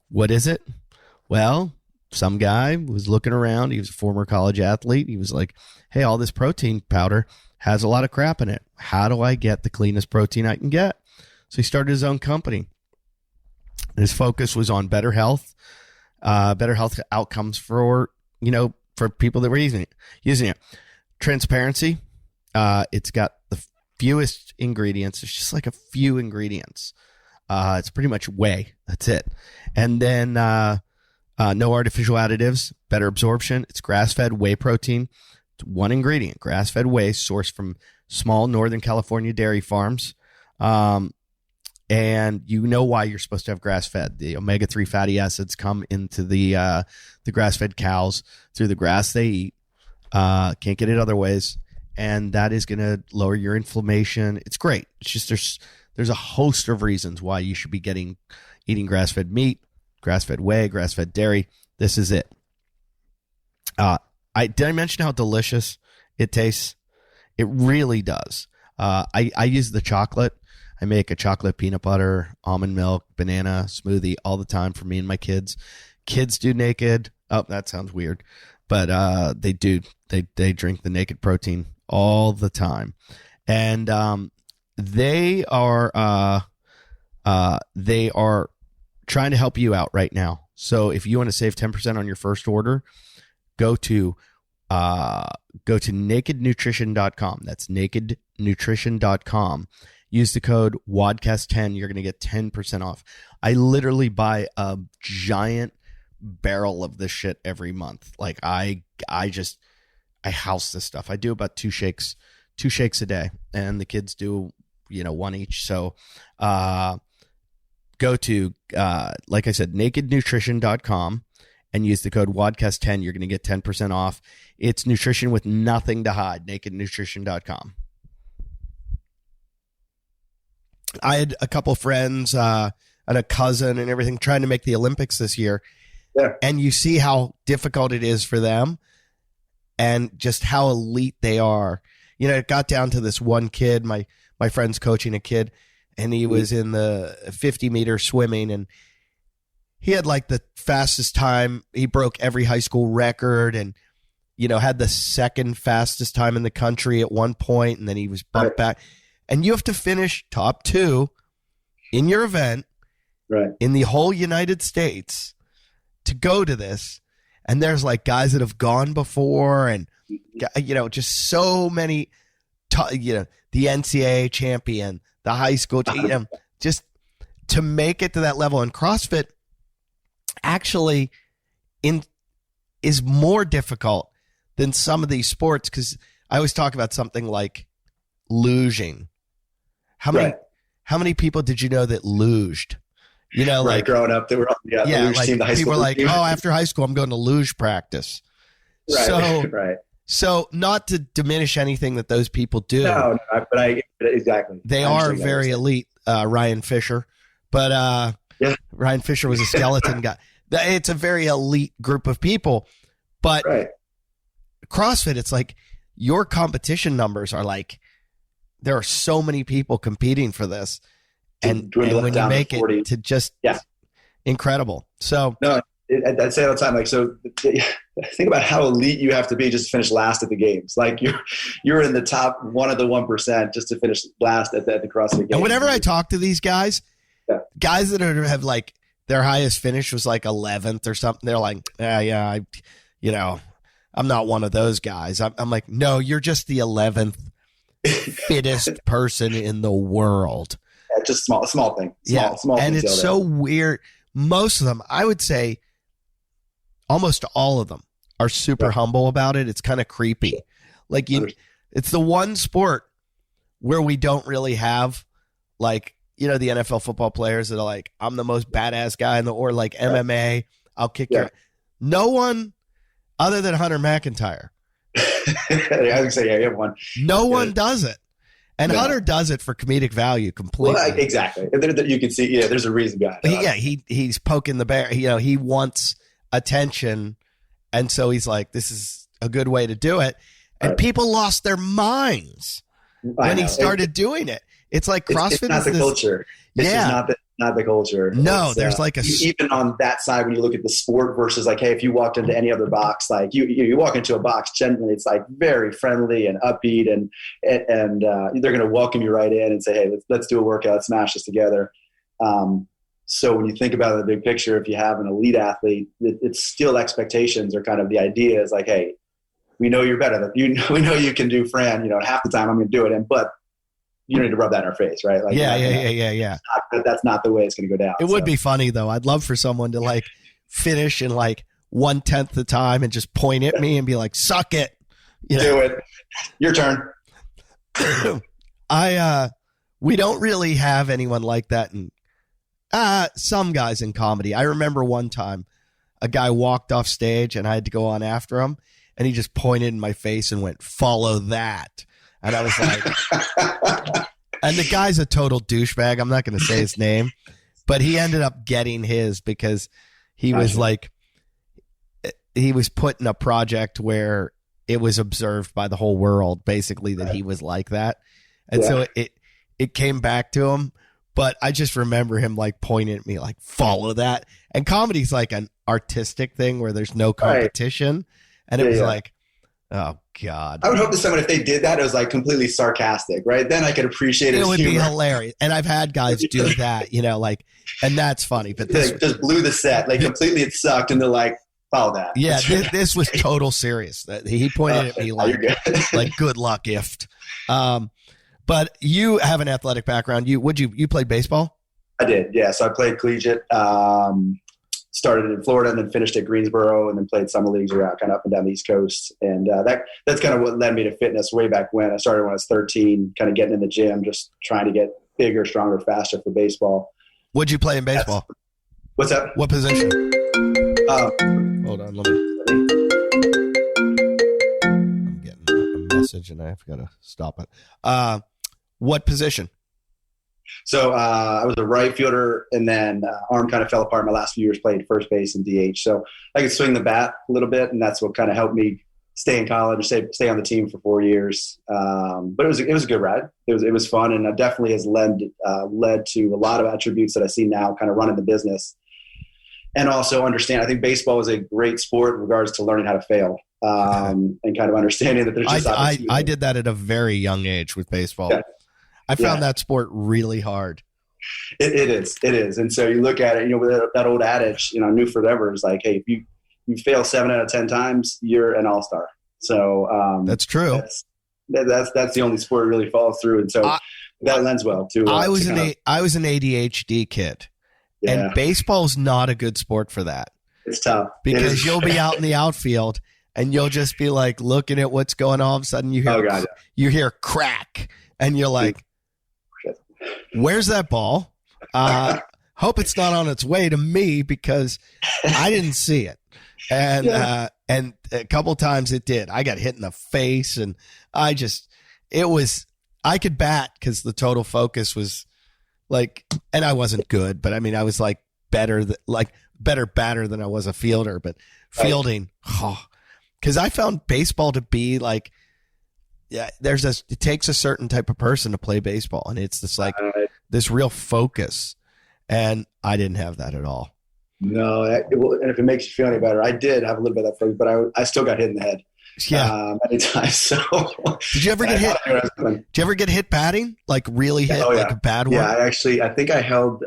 What is it? Well, some guy was looking around. He was a former college athlete. He was like, hey, all this protein powder has a lot of crap in it. How do I get the cleanest protein I can get? So he started his own company. His focus was on better health outcomes for people that were using it. Transparency. It's got the fewest ingredients. It's just like a few ingredients. It's pretty much whey. That's it. And then no artificial additives, better absorption. It's grass-fed whey protein. It's one ingredient, grass-fed whey sourced from small Northern California dairy farms. And you know why you're supposed to have grass-fed. The omega-3 fatty acids come into the grass-fed cows through the grass they eat. Can't get it other ways. And that is going to lower your inflammation. It's great. It's just there's a host of reasons why you should be eating grass-fed meat, grass-fed whey, grass-fed dairy. This is it. Did I mention how delicious it tastes? It really does. I use the chocolate. I make a chocolate peanut butter, almond milk, banana smoothie all the time for me and my kids. Kids do naked. Oh, that sounds weird. But they do. They drink the naked protein all the time. And they are trying to help you out right now. So if you want to save 10% on your first order, go to go to nakednutrition.com. That's nakednutrition.com. Use the code WODCAST10. You're going to get 10% off. I literally buy a giant barrel of this shit every month. Like I house this stuff. I do about two shakes a day, and the kids do, one each. So, go to, like I said, nakednutrition.com and use the code WODCAST10. You're going to get 10% off. It's nutrition with nothing to hide. nakednutrition.com. I had a couple friends, and a cousin and everything trying to make the Olympics this year. Yeah. And you see how difficult it is for them and just how elite they are. It got down to this one kid, my friend's coaching a kid, and he was in the 50-meter swimming, and he had like the fastest time. He broke every high school record and, had the second fastest time in the country at one point, and then he was bumped back. And you have to finish top 2 in your event in the whole United States to go to this. And there's like guys that have gone before and, just so many, the NCAA champion, the high school, just to make it to that level. And CrossFit actually is more difficult than some of these sports, because I always talk about something like luging. How many people did you know that luged? Like growing up, they were on the luge team, the high people school were like, team. oh, after high school, I'm going to luge practice. So not to diminish anything that those people do. No, but exactly. They are very elite, Ryan Fisher. But Ryan Fisher was a skeleton guy. It's a very elite group of people. But CrossFit, it's like your competition numbers are like, there are so many people competing for this. And when you make it to just incredible. So no, I'd say all the time, like, so think about how elite you have to be just to finish last at the games. Like you're in the top one of the 1% just to finish last at the CrossFit games. And whenever I talk to these guys, guys that have like their highest finish was like 11th or something, they're like, I'm not one of those guys. I'm like, no, you're just the 11th fittest person in the world. Yeah, just small thing. Small and it's so there. Weird. Most of them, I would say almost all of them are super humble about it. It's kind of creepy. Like it's the one sport where we don't really have like, the NFL football players that are like, I'm the most badass guy in the, or like MMA, I'll kick your, no one other than Hunter McIntyre. I would say, you have one. No one does it. And Hunter does it for comedic value completely. Well, exactly. You can see, there's a reason behind it. He's poking the bear. He wants attention. And so he's like, this is a good way to do it. And people lost their minds when he started doing it. It's like CrossFit it's not the culture. It's just not the culture. No, there's like even on that side, when you look at the sport versus like, hey, if you walked into any other box, like you walk into a box, generally it's like very friendly and upbeat, and they're going to welcome you right in and say, hey, let's do a workout, let's smash this together. So when you think about the big picture, if you have an elite athlete, it's still expectations are kind of the idea is like, hey, we know you're better. We know you can do Fran. Half the time I'm going to do it, but you don't need to rub that in our face, right? Like, yeah. That's not the way it's going to go down. It would be funny though. I'd love for someone to like finish in like 1/10 the time and just point at me and be like, "Suck it." Do it. Your turn. We don't really have anyone like that, and some guys in comedy. I remember one time a guy walked off stage and I had to go on after him, and he just pointed in my face and went, "Follow that." And I was like, and the guy's a total douchebag. I'm not going to say his name, but he ended up getting his because he was like, he was put in a project where it was observed by the whole world, basically, that he was like that. And so it came back to him. But I just remember him like pointing at me like, "Follow that." And comedy's like an artistic thing where there's no competition. And it was like, oh God. I would hope that someone, if they did that, it was like completely sarcastic, right? Then I could appreciate it. It would be hilarious. And I've had guys do that, like, and that's funny. But this just blew the set, like completely, it sucked. And they're like, follow that. Yeah, this was total serious. He pointed at me like, good luck, gift. But you have an athletic background. You played baseball? I did, yeah. So I played collegiate. Started in Florida and then finished at Greensboro, and then played summer leagues around kind of up and down the East Coast. And that's kind of what led me to fitness way back when. I started when I was 13, kind of getting in the gym, just trying to get bigger, stronger, faster for baseball. What'd you play in baseball? What's that? What position? Hold on, I'm getting a message and I've got to stop it. What position? So I was a right fielder, and then arm kind of fell apart. My last few years played first base and DH. So I could swing the bat a little bit, and that's what kind of helped me stay in college, stay on the team for 4 years. But it was a good ride. It was fun, and it definitely has led to a lot of attributes that I see now, kind of running the business, and also understand. I think baseball is a great sport in regards to learning how to fail, and kind of understanding that there's just I did that at a very young age with baseball. Yeah. I found that sport really hard. It is. And so you look at it, with that old adage, new forever is like, hey, if you fail 7 out of 10 times, you're an all-star. So that's true. That's the only sport that really follows through. And so that lends well to. I was an ADHD kid, and baseball's not a good sport for that. It's tough because you'll be out in the outfield and you'll just be like looking at what's going on. All of a sudden you hear crack, and you're like, where's that ball? Hope it's not on its way to me because I didn't see it. And and a couple times it did. I got hit in the face, and I could bat because the total focus was like, and I wasn't good, but I mean, I was like better batter than I was a fielder, but fielding, because I found baseball to be like, it takes a certain type of person to play baseball, and it's this real focus, and I didn't have that at all. No, and if it makes you feel any better, I did have a little bit of that focus, but I still got hit in the head. Yeah, many times. So did you ever get hit? Did you ever get hit batting? Like really hit, like a bad one? Yeah, I think I held.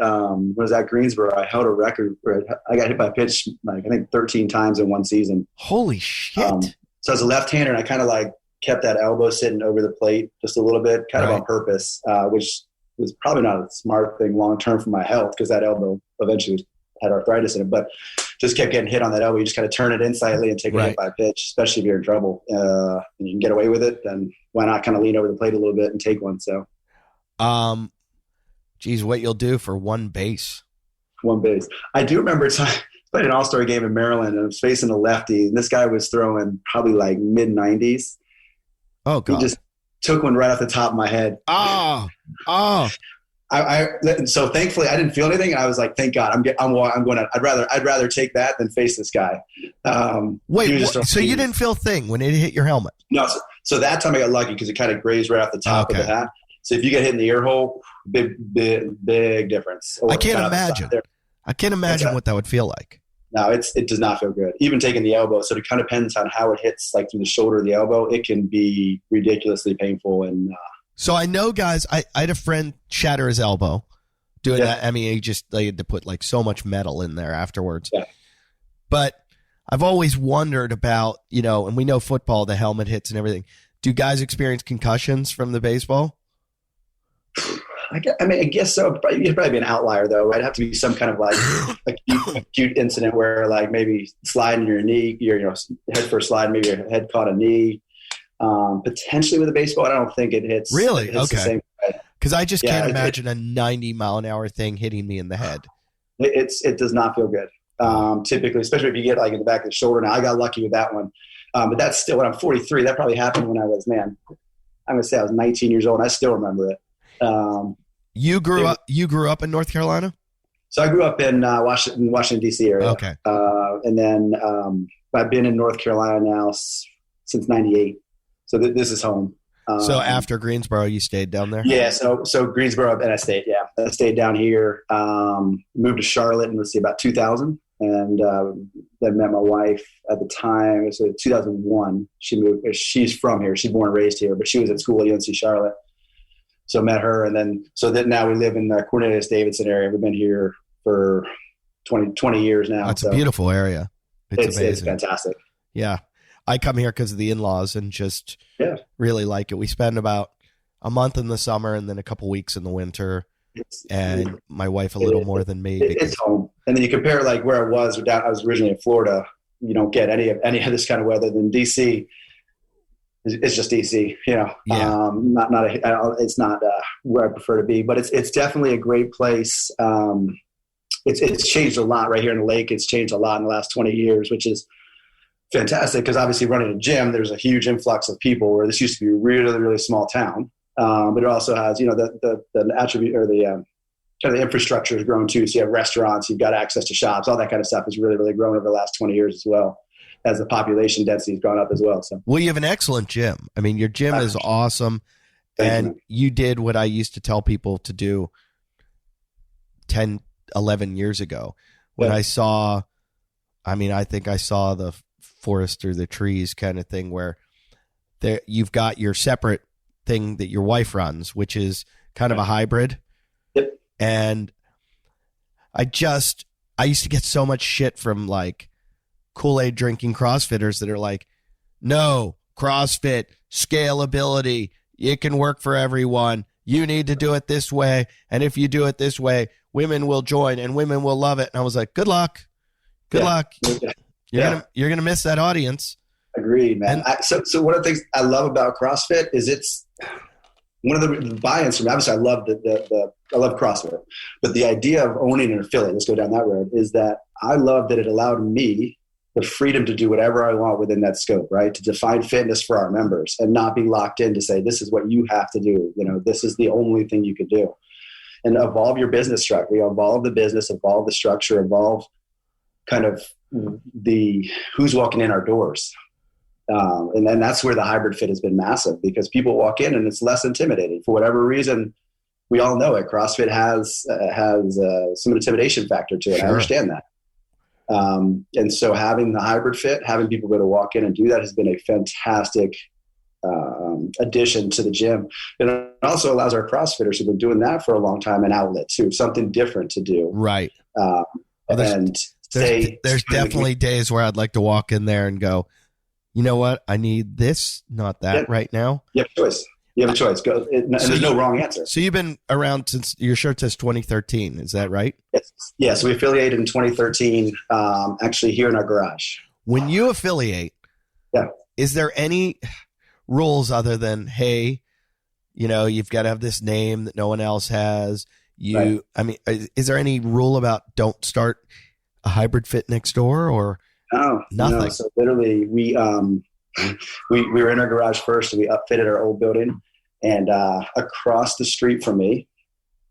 Was at Greensboro. I held a record where I got hit by a pitch like I think 13 times in one season. Holy shit! So as a left-hander, and I kind of like kept that elbow sitting over the plate just a little bit, kind of on purpose, which was probably not a smart thing long-term for my health because that elbow eventually had arthritis in it, but just kept getting hit on that elbow. You just kind of turn it in slightly and take a hit by pitch, especially if you're in trouble. And you can get away with it, then why not kind of lean over the plate a little bit and take one? So, geez, what you'll do for one base. One base. I do remember played an all-star game in Maryland, and I was facing a lefty, and this guy was throwing probably like mid-90s. Oh, God. He just took one right off the top of my head. Oh. So thankfully I didn't feel anything, and I was like, "Thank God, I'm going to. I'd rather take that than face this guy." Wait, so you didn't feel a thing when it hit your helmet? No. So that time I got lucky because it kind of grazed right off the top of the hat. So if you get hit in the ear hole, big difference. I can't imagine what that would feel like. No, it does not feel good. Even taking the elbow, so it kind of depends on how it hits, like through the shoulder or the elbow. It can be ridiculously painful. And so I know, guys. I had a friend shatter his elbow doing that. I mean, they had to put like so much metal in there afterwards. Yeah. But I've always wondered about, and we know football, the helmet hits and everything. Do guys experience concussions from the baseball? I guess so. You'd probably be an outlier, though. Right? It'd have to be some kind of like acute incident where, like, maybe sliding your knee, your head first slide, maybe your head caught a knee. Potentially with a baseball, I don't think it hits. Really? It hits the same way. Because I just can't imagine a 90-mile-an-hour thing hitting me in the head. It does not feel good. Typically, especially if you get like in the back of the shoulder. Now, I got lucky with that one, but that's still when I'm 43. That probably happened when I was I'm gonna say I was 19 years old. And I still remember it. You grew up in North Carolina? So I grew up in Washington D.C. area. Okay. And then I've been in North Carolina now since '98. So this is home. So after Greensboro, you stayed down there? Yeah. So Greensboro, and I stayed. Yeah, I stayed down here. Moved to Charlotte in about 2000, and then met my wife at the time. So 2001, she moved. She's from here. She's born and raised here, but she was at school at UNC Charlotte. So met her, and then now we live in the Cornelius Davidson area. We've been here for 20 years now. That's a beautiful area. It's fantastic. Yeah. I come here because of the in-laws and just really like it. We spend about a month in the summer and then a couple weeks in the winter. And my wife a little more than me. It's home. And then you compare like where I was originally in Florida. You don't get any of this kind of weather. Than DC. It's just DC, it's not where I prefer to be, but it's definitely a great place. It's changed a lot right here in the lake. It's changed a lot in the last 20 years, which is fantastic because obviously running a gym, there's a huge influx of people where this used to be a really, really small town. But it also has, the attribute or the kind of the infrastructure has grown too. So you have restaurants, you've got access to shops, all that kind of stuff has really, really grown over the last 20 years as well, as the population density has gone up as well. So, well, you have an excellent gym. I mean, your gym is awesome. And you did what I used to tell people to do 10, 11 years ago when I think I saw the forest through the trees kind of thing where there you've got your separate thing that your wife runs, which is kind of a hybrid. Yep. And I used to get so much shit from like Kool-Aid drinking CrossFitters that are like, no, CrossFit, scalability, it can work for everyone. You need to do it this way. And if you do it this way, women will join and women will love it. And I was like, good luck. Good luck. You're gonna miss that audience. Agreed, man. So one of the things I love about CrossFit is it's one of the buy-ins from me. Obviously, I love I love CrossFit, but the idea of owning an affiliate, let's go down that road, is that I love that it allowed me the freedom to do whatever I want within that scope, right? To define fitness for our members and not be locked in to say, this is what you have to do. This is the only thing you could do. And evolve your business structure, evolve the business, evolve the structure, evolve kind of the who's walking in our doors. And then that's where the hybrid fit has been massive because people walk in and it's less intimidating for whatever reason. We all know it. CrossFit has some intimidation factor to it. Sure. I understand that. And so having the hybrid fit, having people be able to walk in and do that has been a fantastic addition to the gym. And it also allows our CrossFitters who've been doing that for a long time an outlet too, something different to do. Right. There's definitely days where I'd like to walk in there and go, you know what? I need this, not that right now. You have a choice. You have a choice. There's no wrong answer. So you've been around since your shirt says 2013. Is that right? Yes. We affiliated in 2013, actually here in our garage. When you affiliate, is there any rules other than, hey, you've got to have this name that no one else has? I mean, is there any rule about don't start a hybrid fit next door or nothing? No. So literally we were in our garage first and we upfitted our old building and across the street from me,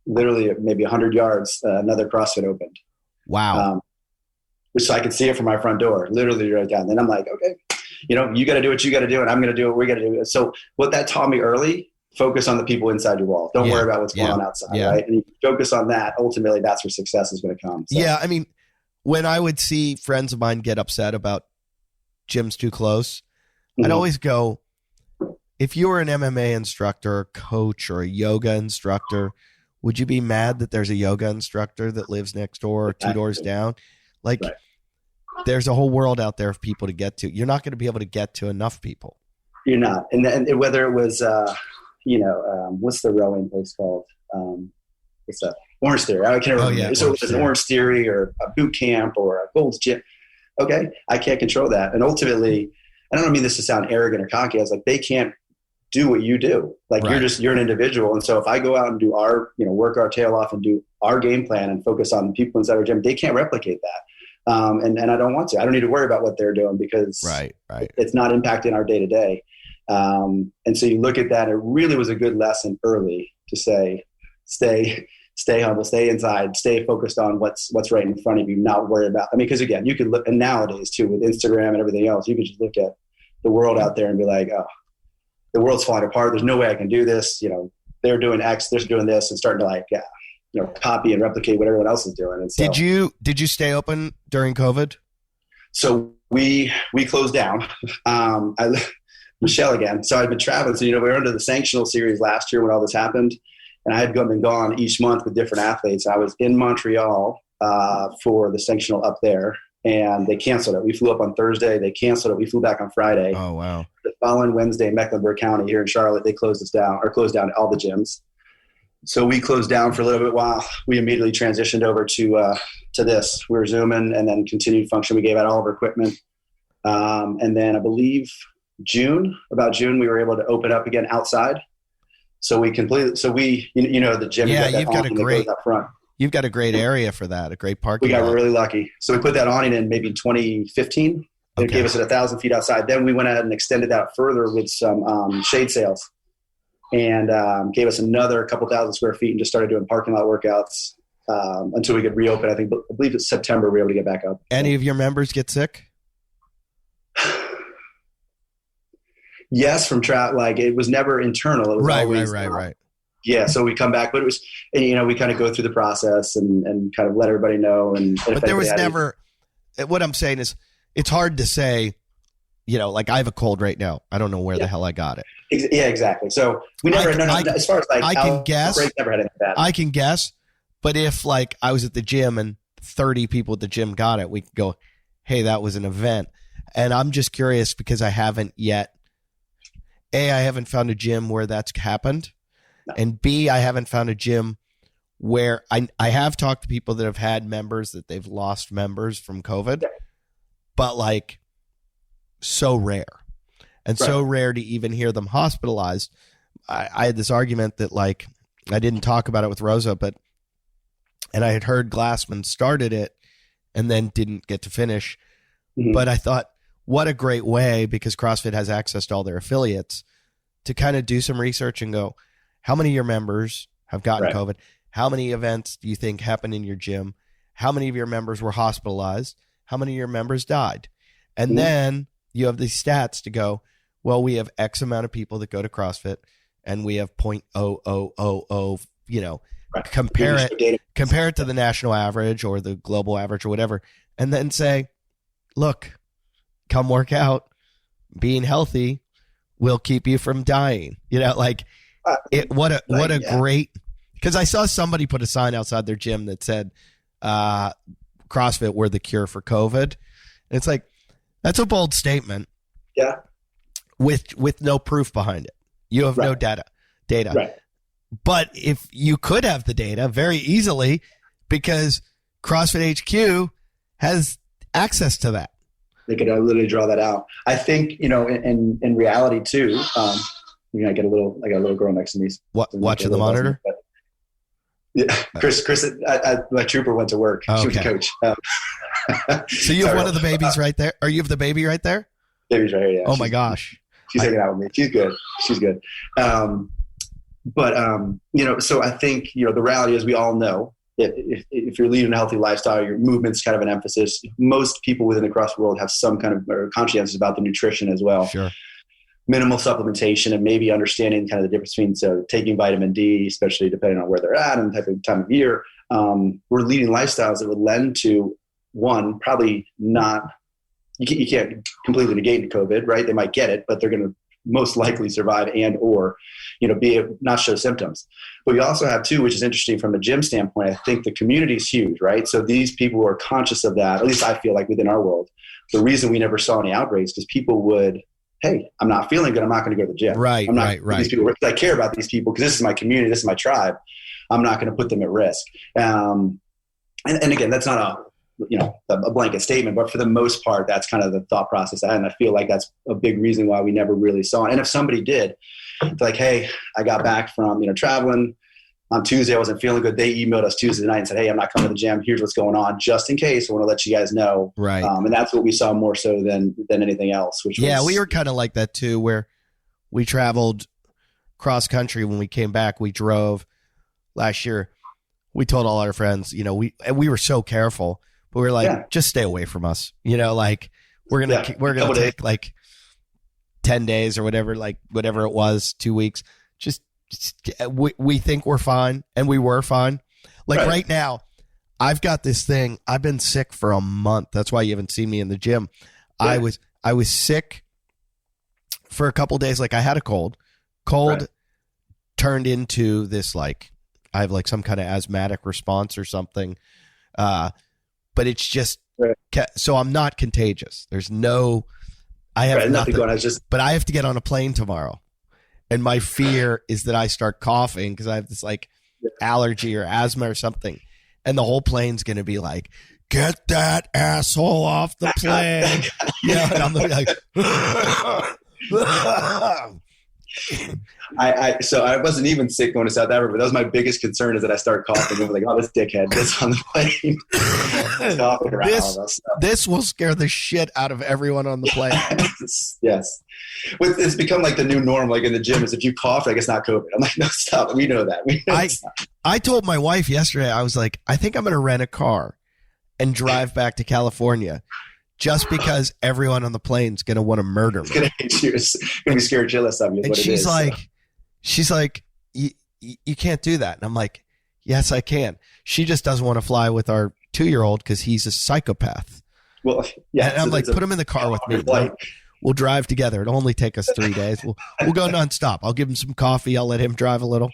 literally maybe 100 yards, another CrossFit opened. Wow. So I could see it from my front door, literally right down. Then I'm like, okay, you got to do what you got to do and I'm going to do what we got to do. So what that taught me early, focus on the people inside your wall. Don't worry about what's going on outside, right? And you focus on that. Ultimately, that's where success is going to come. So. Yeah, I mean, when I would see friends of mine get upset about gyms too close, I'd always go, if you were an MMA instructor, or coach, or a yoga instructor, would you be mad that there's a yoga instructor that lives next door or two doors down? Like, there's a whole world out there of people to get to. You're not going to be able to get to enough people. You're not. And whether it was, what's the rowing place called? What's that? Orange Theory. I can't remember. So it was an Orange Theory or a boot camp or a Gold's Gym. Okay, I can't control that. And ultimately, I don't mean this to sound arrogant or cocky. I was like, they can't do what you do. Like you're an individual. And so if I go out and do work our tail off and do our game plan and focus on the people inside our gym, they can't replicate that. And I don't want to. I don't need to worry about what they're doing because it's not impacting our day to day. And so you look at that. It really was a good lesson early to say, stay humble, stay inside, stay focused on what's right in front of you, not worry about, because again, you could look, and nowadays too, with Instagram and everything else, you could just look at the world out there and be like, oh, the world's falling apart. There's no way I can do this. They're doing X, they're doing this, and starting to copy and replicate what everyone else is doing. And so, did you stay open during COVID? So we closed down. Michelle again. So I've been traveling. So, we were under the Sanctional series last year when all this happened. And I had been gone each month with different athletes. I was in Montreal for the Sanctional up there. and they canceled it. We flew up on Thursday. They canceled it. We flew back on Friday. Oh, wow. The following Wednesday in Mecklenburg County here in Charlotte, they closed down all the gyms. So we closed down for a little bit while we immediately transitioned over to this. We were Zooming and then continued function. We gave out all of our equipment. And then I believe about June, we were able to open up again outside. So we completely, the gym. Yeah, you've got a great Yeah. area for that, a great parking We got lot. really lucky. So we put that awning in maybe 2015. It gave us 1,000 feet outside. Then we went ahead and extended that further with some shade sails, and gave us another couple thousand square feet, and just started doing parking lot workouts until we could reopen. I believe it's September we were able to get back up. Any of your members get sick? Yes, from it was never internal. It was always Right. Yeah, so we come back, but it was, and, we kind of go through the process and kind of let everybody know. But there was never. What I'm saying is, it's hard to say. Like I have a cold right now. I don't know where the hell I got it. Yeah, exactly. So we never. As far as I can guess. Never had anything bad. I can guess, but if I was at the gym and 30 people at the gym got it, we could go, hey, that was an event. And I'm just curious because I haven't yet. A, I haven't found a gym where that's happened. No. And B, I haven't found a gym where I have talked to people that have had members that they've lost members from COVID, but so rare and so rare to even hear them hospitalized. I had this argument that I didn't talk about it with Rosa, and I had heard Glassman started it and then didn't get to finish. Mm-hmm. But I thought, what a great way, because CrossFit has access to all their affiliates, to kind of do some research and go, how many of your members have gotten COVID? How many events do you think happened in your gym? How many of your members were hospitalized? How many of your members died? And then you have these stats to go, well, we have X amount of people that go to CrossFit and we have 0.0000, compare it to the national average or the global average or whatever. And then say, look, come work out. Being healthy will keep you from dying. What a great, because I saw somebody put a sign outside their gym that said, CrossFit, we're the cure for COVID. And it's that's a bold statement. Yeah. With no proof behind it. You have no data. Right. But if you could have the data very easily, because CrossFit HQ has access to that. They could literally draw that out. I think, in reality too, I got a little girl next to me. Watching the monitor? Yeah. Chris, my trooper went to work. She was a coach. So you have one of the babies right there? Or you have the baby right there? Baby's right here, yeah. Oh my gosh. She's hanging out with me. She's good. So I think, the reality is we all know if you're leading a healthy lifestyle, your movement's kind of an emphasis. Most people within the CrossFit world have some kind of conscientious about the nutrition as well. Sure. Minimal supplementation and maybe understanding kind of the difference between taking vitamin D, especially depending on where they're at and the type of time of year. We're leading lifestyles that would lend to, one, probably not, you can't completely negate COVID, right? They might get it, but they're going to most likely survive and or not show symptoms. But we also have two, which is interesting from a gym standpoint. I think the community is huge, right? So these people who are conscious of that, at least I feel like within our world, the reason we never saw any outbreaks because people would, hey, I'm not feeling good, I'm not going to go to the gym. Right. These people, I care about these people because this is my community, this is my tribe. I'm not going to put them at risk. And again, that's not a blanket statement, but for the most part, that's kind of the thought process. And I feel like that's a big reason why we never really saw it. And if somebody did, it's like, hey, I got back from, traveling on Tuesday, I wasn't feeling good. They emailed us Tuesday night and said, hey, I'm not coming to the gym. Here's what's going on. Just in case, I want to let you guys know. Right. And that's what we saw more so than anything else. We were kind of like that too, where we traveled cross country. When we came back, we drove last year. We told all our friends, we were so careful. But we were like, just stay away from us. We're gonna take 10 days or whatever it was, 2 weeks. Just we think we're fine, and we were fine. Right now, I've got this thing. I've been sick for a month. That's why you haven't seen me in the gym. Yeah. I was sick for a couple of days. I had a cold. Turned into this I have some kind of asthmatic response or something. But it's just Right. So I'm not contagious. There's no, I have nothing going on. But I have to get on a plane tomorrow. And my fear is that I start coughing because I have this like allergy or asthma or something. And the whole plane's going to be like, get that asshole off the plane. Yeah. And I'm like, so I wasn't even sick going to South Africa, but that was my biggest concern is that I start coughing and like, oh, this dickhead, this on the plane. Coughing around all that stuff. This will scare the shit out of everyone on the plane. Yes. It's become like the new norm, like in the gym, is if you cough, like it's not COVID. I'm like, no, stop. We know that. I told my wife yesterday, I was like, I think I'm going to rent a car and drive back to California just because everyone on the plane is going to want to murder me. It's going to hate you. It's going to be scared shitless of you. And she's like, you can't do that. And I'm like, yes, I can. She just doesn't want to fly with our 2-year-old because he's a psychopath. Well, yeah. And I'm like, put him in the car with me. We'll drive together. It'll only take us 3 days. We'll go nonstop. I'll give him some coffee. I'll let him drive a little.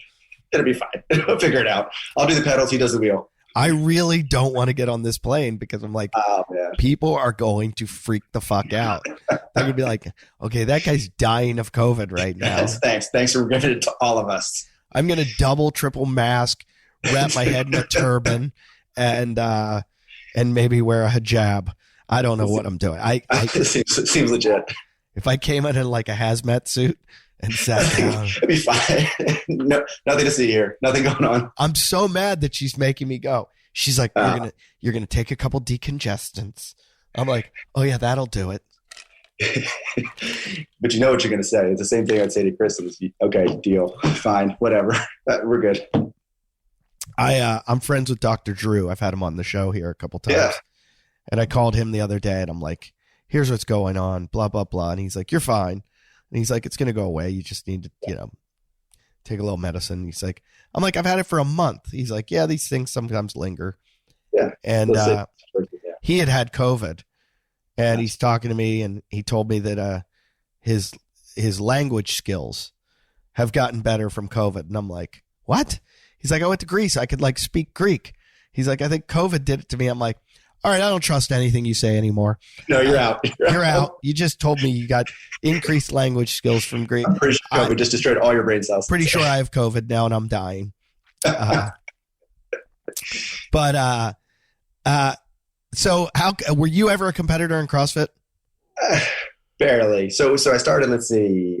It'll be fine. We'll figure it out. I'll do the pedals. He does the wheel. I really don't want to get on this plane because I'm like, people are going to freak the fuck out. They're going to be like, okay, that guy's dying of COVID right now. Yes, thanks for giving it to all of us. I'm going to double, triple mask, wrap my head in a turban, and maybe wear a hijab. I don't know what I'm doing. Seems legit. If I came in like a hazmat suit and sat down, it'd be fine. No, nothing to see here. Nothing going on. I'm so mad that she's making me go. She's like, you're gonna take a couple decongestants. I'm like, oh yeah, that'll do it. But you know what you're gonna say. It's the same thing I'd say to Chris. Okay, deal, fine, whatever. We're good. I'm friends with Dr. Drew. I've had him on the show here a couple times. Yeah. And I called him the other day and I'm like, here's what's going on, blah, blah, blah. And he's like, you're fine. And he's like, it's going to go away. You just need to, take a little medicine. He's like, I'm like, I've had it for a month. He's like, yeah, these things sometimes linger. Yeah. And he had COVID and he's talking to me and he told me that his language skills have gotten better from COVID. And I'm like, what? He's like, I went to Greece. I could like speak Greek. He's like, I think COVID did it to me. I'm like, all right, I don't trust anything you say anymore. No, you're out. You're out. You just told me you got increased language skills from Greek. I'm pretty sure COVID just destroyed all your brain cells. Pretty sure I have COVID now and I'm dying. So how were you ever a competitor in CrossFit? Barely. So I started, let's see,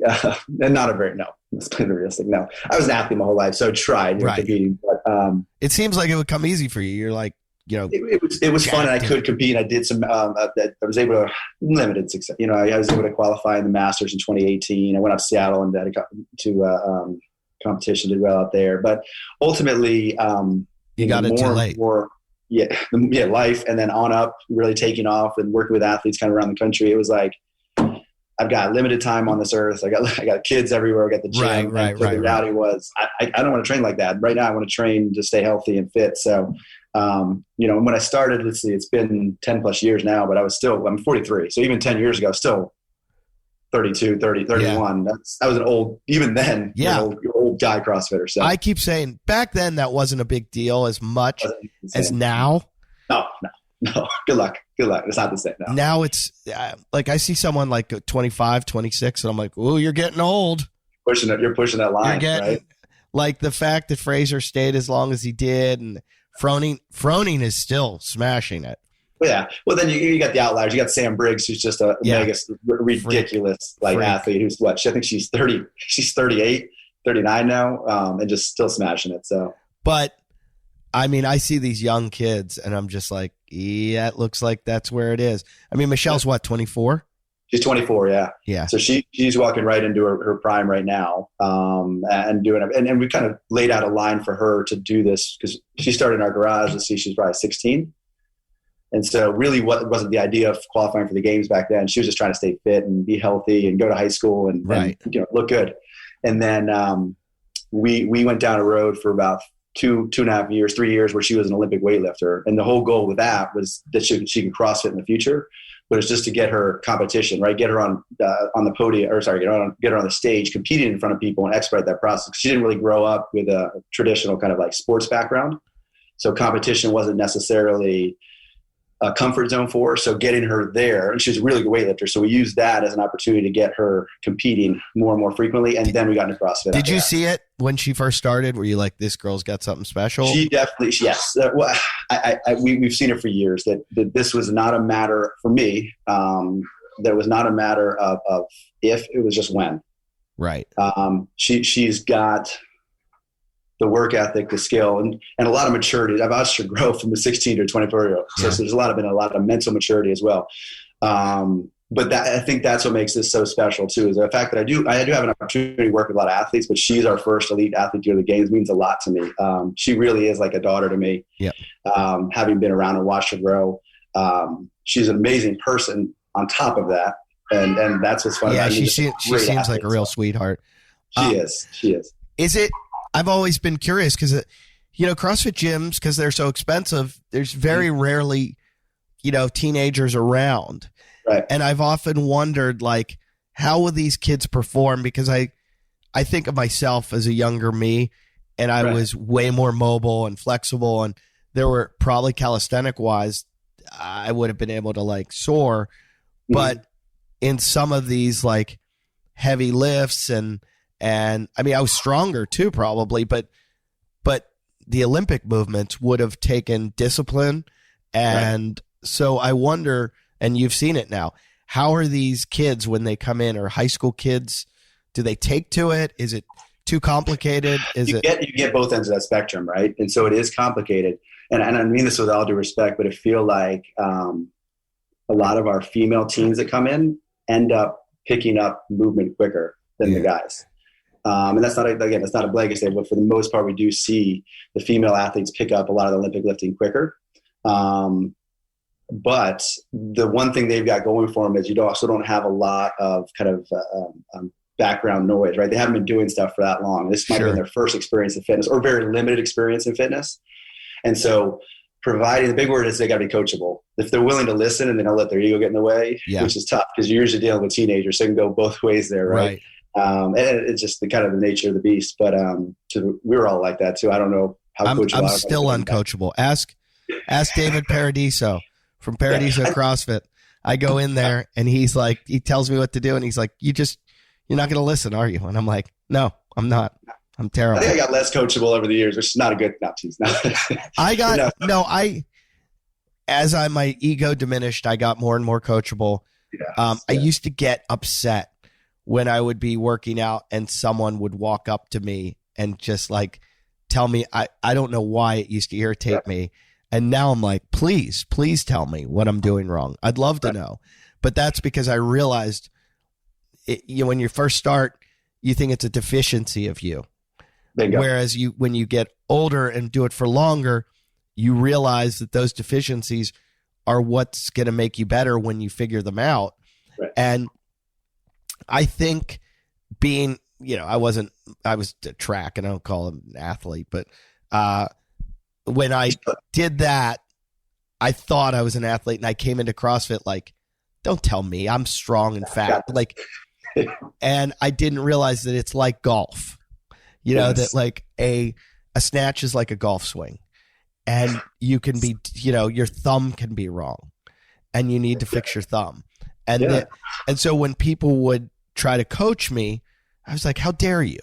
and not a very, no, let's play the realistic. No, I was an athlete my whole life. So I tried competing, but it seems like it would come easy for you. You're like, it was fun, and I could compete. I did some. I was able to limited success. I was able to qualify in the Masters in 2018. I went up to Seattle and to competition. Did well out there, but ultimately, you got it too late. Life, and then on up, really taking off and working with athletes kind of around the country. It was like, I've got limited time on this earth. I got kids everywhere. I got the gym. The reality was, I don't want to train like that. Right now, I want to train to stay healthy and fit. So. When I started, let's see, it's been 10 plus years now, but I'm 43. So even 10 years ago, still 32, 30, 31. Yeah. I was an old, even then, old guy CrossFitter. So I keep saying back then that wasn't a big deal as much as now. No. Good luck. It's not the same now. Now it's like, I see someone like 25, 26 and I'm like, oh, you're getting old. You're pushing that line, right? Like the fact that Fraser stayed as long as he did and Froning is still smashing it. Yeah. Well, then you got the outliers. You got Sam Briggs, who's just a mega ridiculous athlete. Who's what? I think she's 30. She's 38, 39 now, and just still smashing it. So, but I mean, I see these young kids, and I'm just like, yeah, it looks like that's where it is. I mean, Michelle's what, 24? She's 24, yeah. So she's walking right into her prime right now, and doing it. And we kind of laid out a line for her to do this because she started in our garage. Let's see, she's probably 16, and so really, what wasn't the idea of qualifying for the games back then? She was just trying to stay fit and be healthy and go to high school and look good. And then we went down a road for about 2.5 years, 3 years, where she was an Olympic weightlifter, and the whole goal with that was that she could CrossFit in the future. But it's just to get her competition, right? Get her on the podium, get her on the stage, competing in front of people and expedite that process. She didn't really grow up with a traditional kind of like sports background, so competition wasn't necessarily a comfort zone for her. So getting her there, and she's a really good weightlifter. So we used that as an opportunity to get her competing more and more frequently. And then we got into CrossFit. Did you see it when she first started? Were you like, this girl's got something special? She definitely, yes. We've seen it for years that this was not a matter for me. That was not a matter of if, it was just when. Right. She's got the work ethic, the skill, and a lot of maturity. I've watched her grow from a 16 to a 24-year-old. So there's been a lot of mental maturity as well. But I think that's what makes this so special too, is the fact that I do have an opportunity to work with a lot of athletes, but she's our first elite athlete to go to the games. Means a lot to me. She really is like a daughter to me. Yeah. Having been around and watched her grow, she's an amazing person on top of that. And that's what's fun. Yeah, she seems like a real sweetheart. She is. Is it? I've always been curious because, CrossFit gyms, because they're so expensive, there's very rarely, teenagers around. Right. And I've often wondered, like, how will these kids perform? Because I think of myself as a younger me, and I was way more mobile and flexible, and there were probably calisthenic-wise, I would have been able to, like, soar. Mm-hmm. But in some of these, like, heavy lifts and I mean, I was stronger too, probably, but the Olympic movements would have taken discipline. And so I wonder, and you've seen it now, how are these kids when they come in, or high school kids, do they take to it? Is it too complicated? You get both ends of that spectrum, right? And so it is complicated. And I mean this with all due respect, but I feel like a lot of our female teens that come in end up picking up movement quicker than the guys. And that's not a blanket statement, but for the most part, we do see the female athletes pick up a lot of the Olympic lifting quicker. But the one thing they've got going for them is you also don't have a lot of kind of background noise, right? They haven't been doing stuff for that long. This might have been their first experience in fitness, or very limited experience in fitness. And so providing, the big word is they got to be coachable. If they're willing to listen and they don't let their ego get in the way, which is tough because you're usually dealing with teenagers, so it can go both ways there, right? And it's just the kind of the nature of the beast. But so we were all like that too. I don't know how coachable. I'm still uncoachable. Ask David Paradiso from Paradiso CrossFit. I go in there and he's like, he tells me what to do, and he's like, you're not going to listen, are you? And I'm like, no, I'm not. I'm terrible. I think I got less coachable over the years, which is not a good. As my ego diminished, I got more and more coachable. I used to get upset when I would be working out and someone would walk up to me and just like tell me, I don't know why it used to irritate me. And now I'm like, please tell me what I'm doing wrong. I'd love to know. But that's because I realized when you first start, you think it's a deficiency of you. Whereas when you get older and do it for longer, you realize that those deficiencies are what's going to make you better when you figure them out. Right. And I think being, I was a track, and I don't call him an athlete, but when I did that, I thought I was an athlete, and I came into CrossFit like, don't tell me I'm strong and fat. Like, and I didn't realize that it's like golf, that like a snatch is like a golf swing, and you can be, your thumb can be wrong, and you need to fix your thumb. And and so when people would try to coach me, I was like, how dare you?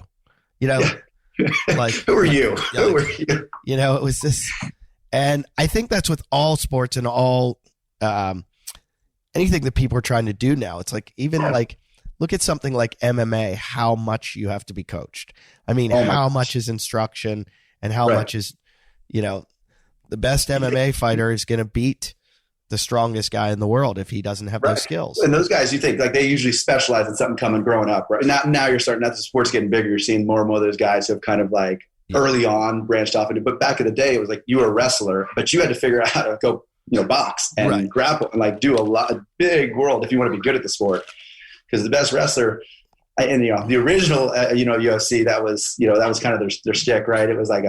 Like, who are you? Who are you? It was this. And I think that's with all sports and all anything that people are trying to do now. It's like, even like, look at something like MMA, how much you have to be coached. I mean, how much is instruction, and how much is, the best MMA fighter is going to beat the strongest guy in the world if he doesn't have those skills. And those guys, you think like they usually specialize in something coming growing up, right? Now you're starting, the sport's getting bigger. You're seeing more and more of those guys who have kind of like early on branched off into, but back in the day, it was like you were a wrestler, but you had to figure out how to go, box and grapple and like do a big world if you want to be good at the sport. Because the best wrestler, and the original, UFC, that was kind of their shtick, right? It was like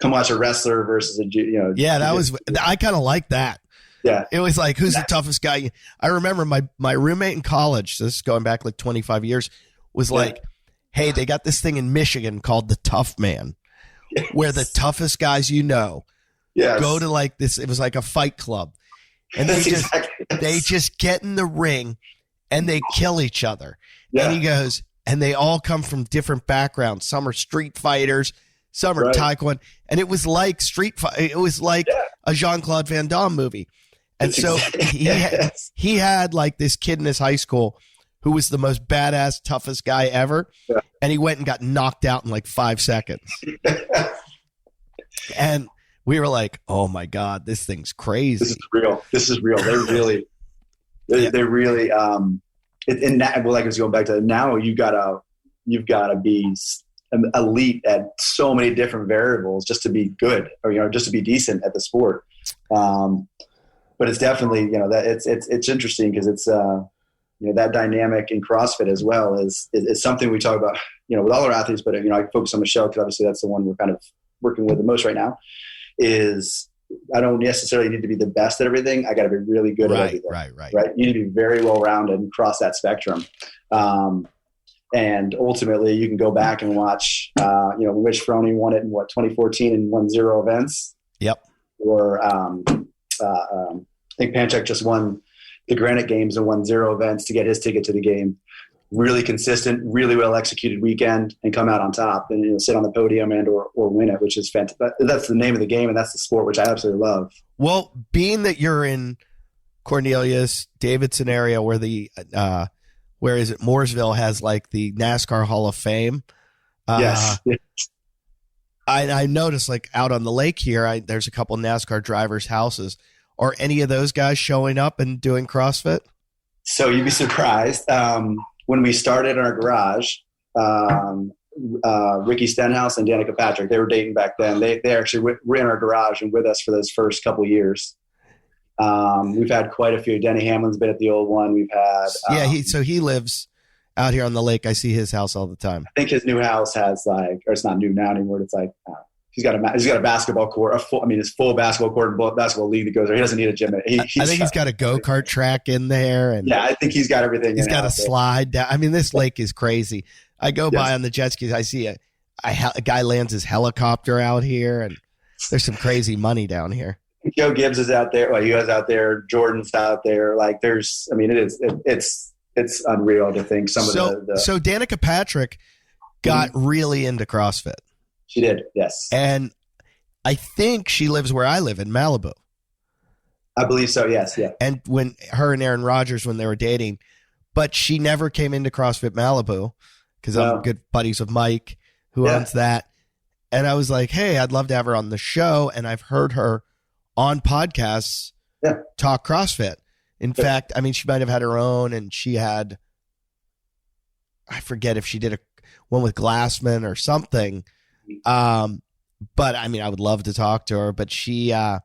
come watch a wrestler versus I kind of like that. Yeah. It was like, who's the toughest guy? I remember my roommate in college, so this is going back like 25 years, was like, hey, they got this thing in Michigan called the Tough Man, where the toughest guys go to like this. It was like a fight club. And they just get in the ring and they kill each other. Yeah. And he goes, and they all come from different backgrounds. Some are street fighters, some are taekwondo. And it was like it was like a Jean-Claude Van Damme movie. And so he had like this kid in his high school who was the most badass, toughest guy ever. Yeah. And he went and got knocked out in like 5 seconds. And we were like, oh my God, this thing's crazy. This is real. They're really, and that, well, like I was going back to now, you've gotta be elite at so many different variables just to be good, or, just to be decent at the sport. But it's definitely, that it's interesting because it's, that dynamic in CrossFit as well is something we talk about, with all our athletes, but, I focus on Michelle because obviously that's the one we're kind of working with the most right now. Is I don't necessarily need to be the best at everything. I got to be really good at everything. Right. You need to be very well rounded and cross that spectrum. And ultimately, you can go back and watch. Rich Froning won it in 2014 and won 0 events. Yep. Or I think Panchak just won the Granite Games and won 0 events to get his ticket to the game. Really consistent, really well executed weekend, and come out on top and sit on the podium and or win it, which is fantastic. That's the name of the game, and that's the sport, which I absolutely love. Well, being that you're in Cornelius Davidson area, where where is it? Mooresville has like the NASCAR Hall of Fame. Yes. I noticed like out on the lake here, there's a couple NASCAR drivers' houses. Are any of those guys showing up and doing CrossFit? So you'd be surprised. When we started in our garage, Ricky Stenhouse and Danica Patrick, they were dating back then. They actually were in our garage and with us for those first couple of years. We've had quite a few. Denny Hamlin's been at the old one. We've had he lives out here on the lake. I see his house all the time. I think his new house has or it's not new now anymore. It's like he's got a basketball court. His full basketball court and basketball league that goes there. He doesn't need a gym. I think he's got a go-kart track in there. And I think he's got everything. He's got a slide down. This lake is crazy. I go by on the jet skis. I see a guy lands his helicopter out here, and there's some crazy money down here. Joe Gibbs is out there. Well, he was out there. Jordan's out there. Like it's unreal to think some of the. So Danica Patrick got really into CrossFit. She did, yes. And I think she lives where I live in Malibu. I believe so, yes, yeah. And when her and Aaron Rodgers, when they were dating, but she never came into CrossFit Malibu because I'm good buddies with Mike, who owns that. And I was like, hey, I'd love to have her on the show. And I've heard her on podcasts talk CrossFit. In fact, she might have had her own, and she had, I forget if she did one with Glassman or something. But I would love to talk to her, but she, I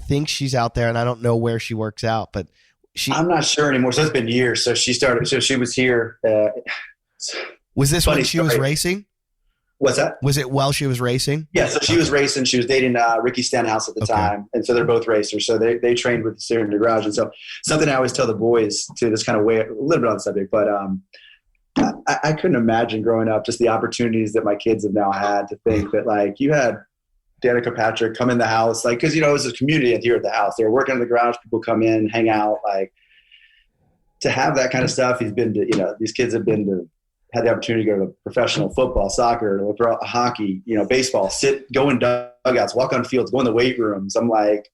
think she's out there, and I don't know where she works out, but I'm not sure anymore. So it's been years. So she was here. Was this when she was racing? What's that? Was it while she was racing? Yeah. So she was racing. She was dating Ricky Stenhouse at the time. And so they're both racers. So they trained with the in the garage. And so something I always tell the boys to this kind of way, a little bit on the subject, but, I couldn't imagine growing up just the opportunities that my kids have now had to think that like you had Danica Patrick come in the house, like, cause it was a community here at the house. They were working in the garage. People come in, hang out, like to have that kind of stuff. He's been to, these kids have had the opportunity to go to professional football, soccer, hockey, baseball, go in dugouts, walk on fields, go in the weight rooms. I'm like,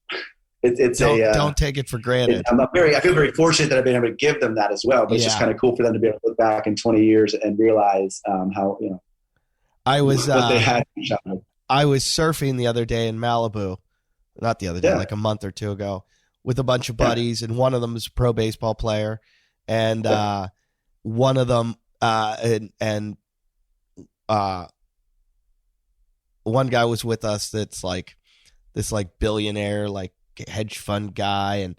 don't take it for granted. I feel very fortunate that I've been able to give them that as well. But it's just kind of cool for them to be able to look back in 20 years and realize how I was what they had. I was surfing the other day in Malibu, not the other day, like a month or two ago, with a bunch of buddies, and one of them is a pro baseball player, and one of them one guy was with us that's like this billionaire hedge fund guy, and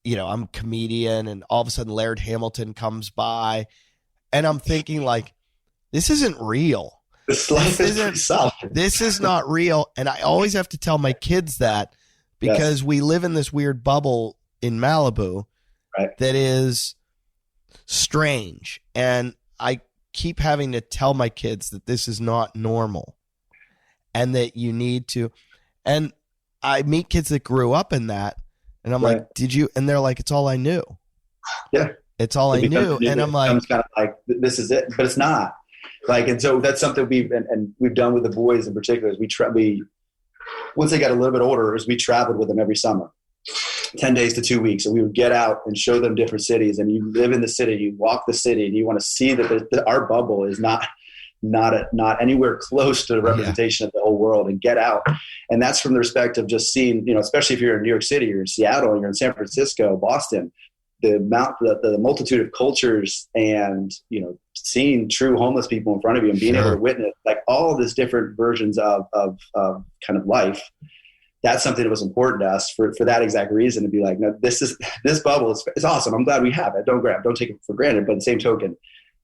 I'm a comedian, and all of a sudden Laird Hamilton comes by, and I'm thinking like, this isn't real. This life is pretty solid. This is not real. And I always have to tell my kids that because we live in this weird bubble in Malibu that is strange. And I keep having to tell my kids that this is not normal and that you need to, and I meet kids that grew up in that, And I'm like, did you? And they're like, it's all I knew. Yeah. It's all I knew. And I'm like, kind of like, this is it, but it's not. Like, and so that's something we've done with the boys in particular. Is we once they got a little bit older, is we traveled with them every summer, 10 days to 2 weeks. And we would get out and show them different cities. And you live in the city, you walk the city, and you want to see that our bubble is not anywhere close to the representation of the whole world, and get out. And that's from the respect of just seeing, especially if you're in New York City, you're in Seattle, you're in San Francisco, Boston, the multitude of cultures, and, seeing true homeless people in front of you and being able to witness like all this different versions of kind of life. That's something that was important to us for that exact reason, to be like, no, this bubble is awesome. I'm glad we have it. Don't take it for granted. But the same token,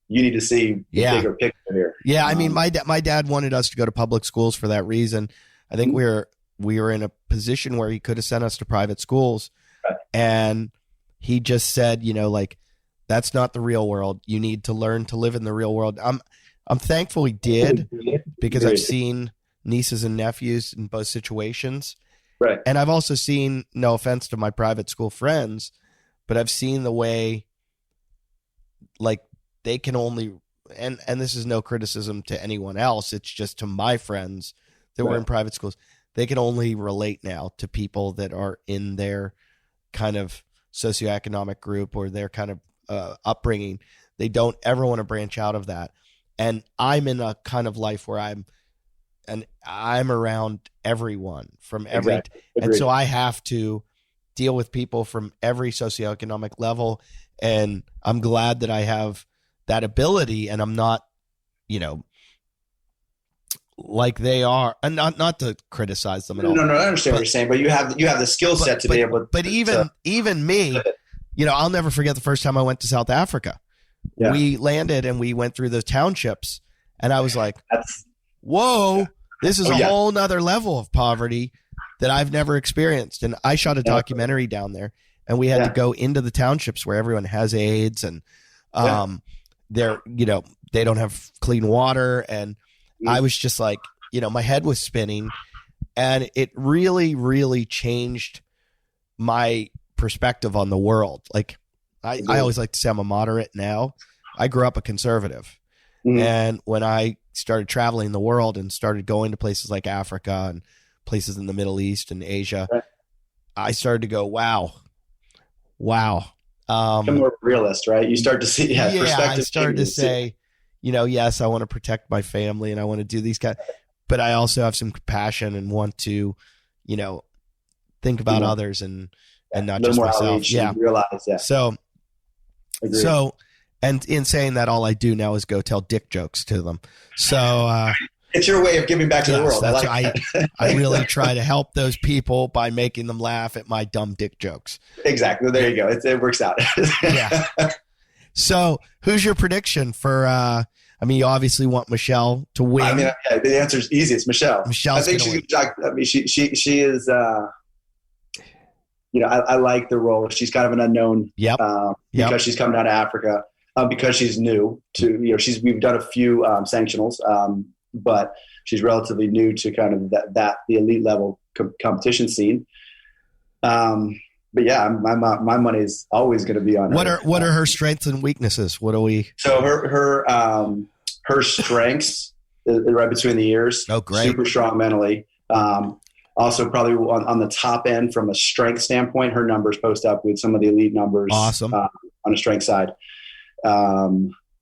you need to see the bigger picture here. Yeah. I mean, my dad wanted us to go to public schools for that reason. I think we were in a position where he could have sent us to private schools, and he just said, like, that's not the real world. You need to learn to live in the real world. I'm thankful he did, because I've seen nieces and nephews in both situations. Right. And I've also seen, no offense to my private school friends, but I've seen the way, like, they can only, and this is no criticism to anyone else, it's just to my friends that were in private schools, they can only relate now to people that are in their kind of socioeconomic group or their kind of upbringing. They don't ever want to branch out of that. And I'm in a kind of life where I'm around everyone from every, and so I have to deal with people from every socioeconomic level. And I'm glad that I have that ability, and I'm not, like they are, and not to criticize them at all. No, I understand what you're saying, but you have the skill set to be able to. But even me, I'll never forget the first time I went to South Africa. Yeah. We landed and we went through the townships, and I was like, whoa, this is a whole nother level of poverty that I've never experienced. And I shot a documentary down there, and we had to go into the townships where everyone has AIDS, and they're, they don't have clean water. And I was just like, my head was spinning, and it really, really changed my perspective on the world. Like I always like to say I'm a moderate now. I grew up a conservative. And when I started traveling the world and started going to places like Africa and places in the Middle East and Asia, I started to go, wow. Become more realist, right? You start to see perspective. I started to say, yes, I want to protect my family and I want to do these kind, but I also have some compassion and want to, think about others and not just myself. Yeah. Realize that. So, and in saying that, all I do now is go tell dick jokes to them. So, it's your way of giving back to the world. I really try to help those people by making them laugh at my dumb dick jokes. Exactly. There you go. It works out. Yeah. So who's your prediction for, you obviously want Michelle to win. The answer is easy. It's Michelle. Michelle's I think she is, I like the role. She's kind of an unknown because she's coming out of Africa, because she's new to, we've done a few sanctionals, but she's relatively new to kind of the elite level competition scene. But yeah, my money is always going to be on her. What are her strengths and weaknesses? What do we? So her strengths is right between the ears. Oh, great! Super strong mentally. Also, probably on the top end from a strength standpoint, her numbers post up with some of the elite numbers. Awesome. On the strength side.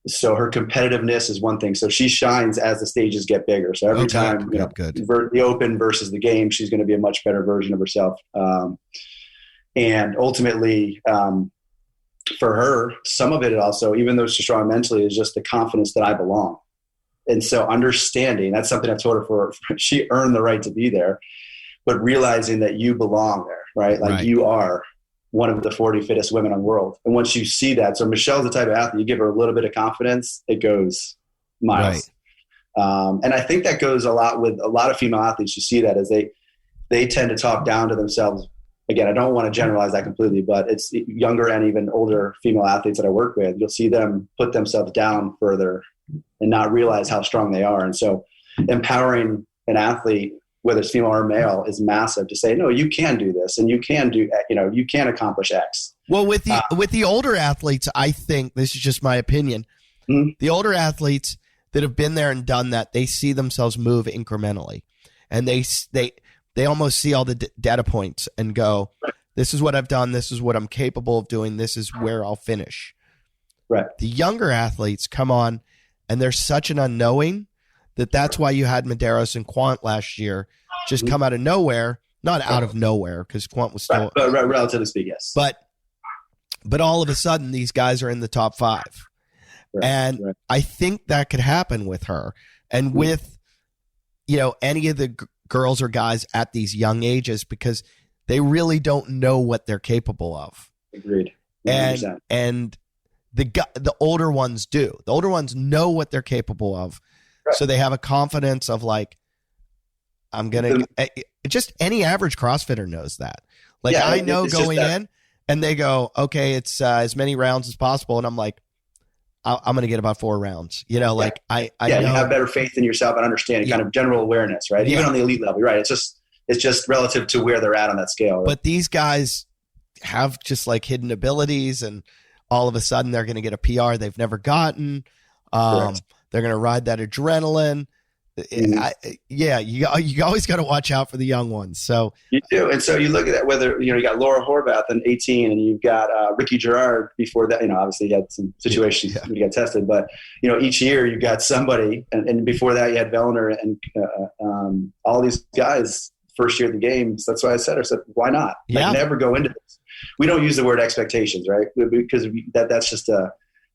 So her competitiveness is one thing. So she shines as the stages get bigger. So every time, the open versus the game, she's going to be a much better version of herself. And ultimately, for her, some of it also, even though she's strong mentally, is just the confidence that I belong. And so understanding, that's something I've told her she earned the right to be there, but realizing that you belong there, right? Like you are one of the 40 fittest women in the world. And once you see that, so Michelle's the type of athlete, you give her a little bit of confidence, it goes miles. Right. And I think that goes a lot with a lot of female athletes. You see that as they tend to talk down to themselves. Again, I don't want to generalize that completely, but it's younger and even older female athletes that I work with. You'll see them put themselves down further and not realize how strong they are. And so empowering an athlete whether it's female or male, is massive to say, no, you can do this and you can do, you can accomplish X. Well, with the older athletes, I think, this is just my opinion, the older athletes that have been there and done that, they see themselves move incrementally, and they almost see all the data points and go, this is what I've done, this is what I'm capable of doing, this is where I'll finish. Right. The younger athletes come on, and they're such an unknowing that's why you had Medeiros and Quant last year just come out of nowhere, not out of nowhere, because Quant was still, but relatively speaking, yes. But all of a sudden, these guys are in the top 5. Right, and I think that could happen with her. And with, any of the girls or guys at these young ages, because they really don't know what they're capable of. Agreed. 100%. And the older ones do. The older ones know what they're capable of. Right. So they have a confidence of like, I'm going to – just any average CrossFitter knows that. Like, I know going in, and they go, okay, it's as many rounds as possible. And I'm like, I'm going to get about 4 rounds. I know. You have better faith in yourself and understanding, kind of general awareness, right? Even on the elite level, right? It's just relative to where they're at on that scale. Right? But these guys have just like hidden abilities, and all of a sudden they're going to get a PR they've never gotten. They're going to ride that adrenaline. You always got to watch out for the young ones. So you do, and so you look at that. Whether you got Laura Horvath in 18, and you've got Ricky Gerard before that. Obviously he had some situations when he got tested, but each year you got somebody, and before that you had Vellner and all these guys first year of the games. That's why I said, why not? Never go into this. We don't use the word expectations, right? Because that's just a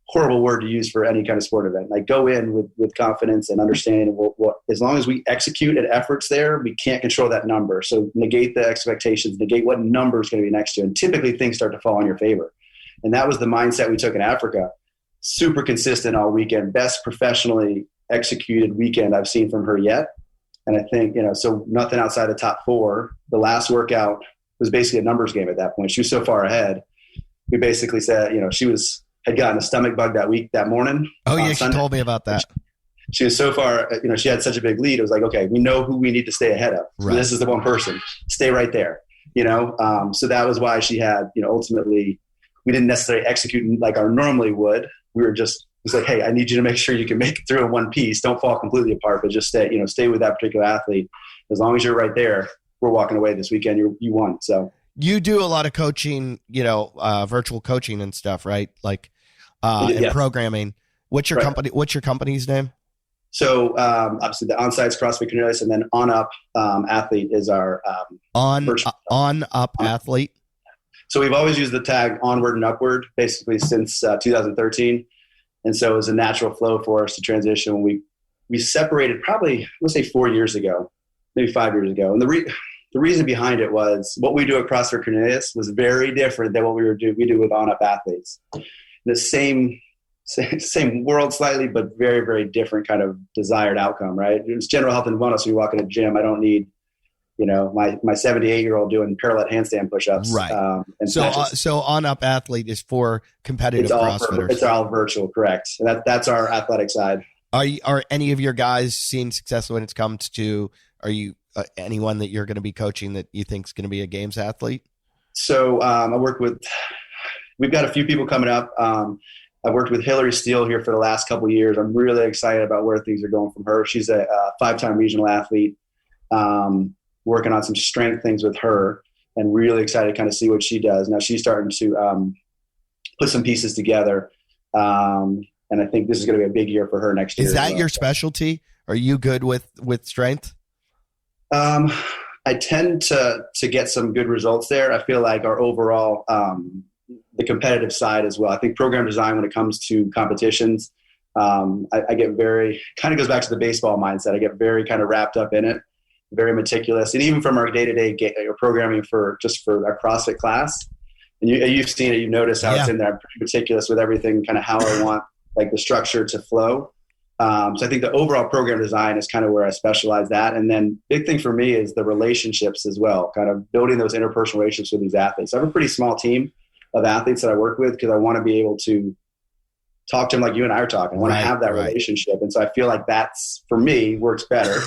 horrible word to use for any kind of sport event. Like, go in with confidence and understanding what as long as we execute and efforts there, we can't control that number. So negate the expectations, negate what number is going to be next to you. And typically things start to fall in your favor. And that was the mindset we took in Africa. Super consistent all weekend, best professionally executed weekend I've seen from her yet. And I think, so nothing outside the top 4. The last workout was basically a numbers game at that point. She was so far ahead. We basically said, she had gotten a stomach bug that morning. Oh yeah, Sunday. She told me about that. She was so far, she had such a big lead. It was like, okay, we know who we need to stay ahead of. So this is the one person. Stay right there. So that was why she had, ultimately, we didn't necessarily execute like our normally would. We were just, it's like, hey, I need you to make sure you can make it through in one piece. Don't fall completely apart, but just stay with that particular athlete. As long as you're right there, we're walking away this weekend. You won. So you do a lot of coaching, virtual coaching and stuff, right? Like, and programming. What's your company? What's your company's name? So obviously the On-Sites CrossFit Cornelius, and then On Up Athlete is our On Up Athlete. So we've always used the tag onward and upward basically since 2013, and so it was a natural flow for us to transition. When we separated probably, let's say 4 years ago, maybe 5 years ago, and the reason behind it was what we do at CrossFit Cornelius was very different than what we do with On Up Athletes. The same world slightly, but very, very different kind of desired outcome, right? It's general health and wellness. So you walk in a gym, I don't need, my 78-year-old doing parallel handstand push-ups. Right. So On Up Athlete is for competitive CrossFitters. It's all virtual, correct. And that's our athletic side. Are any of your guys seeing success when it comes to, are you anyone that you're going to be coaching that you think is going to be a games athlete? So I work with, we've got a few people coming up. I worked with Hillary Steele here for the last couple of years. I'm really excited about where things are going from her. She's a 5-time regional athlete, working on some strength things with her, and really excited to kind of see what she does. Now she's starting to put some pieces together. And I think this is going to be a big year for her next year. Is that your specialty? Are you good with strength? I tend to get some good results there. I feel like our overall, the competitive side as well. I think program design, when it comes to competitions, I get very, kind of goes back to the baseball mindset. I get very kind of wrapped up in it, very meticulous. And even from our day-to-day programming for our CrossFit class, and you've seen it, you've noticed how it's in there. I'm pretty meticulous with everything, kind of how I want like the structure to flow. So I think the overall program design is kind of where I specialize that. And then big thing for me is the relationships as well, kind of building those interpersonal relationships with these athletes. I have a pretty small team of athletes that I work with because I want to be able to talk to them like you and I are talking. I want to have that relationship. And so I feel like that's, for me, works better.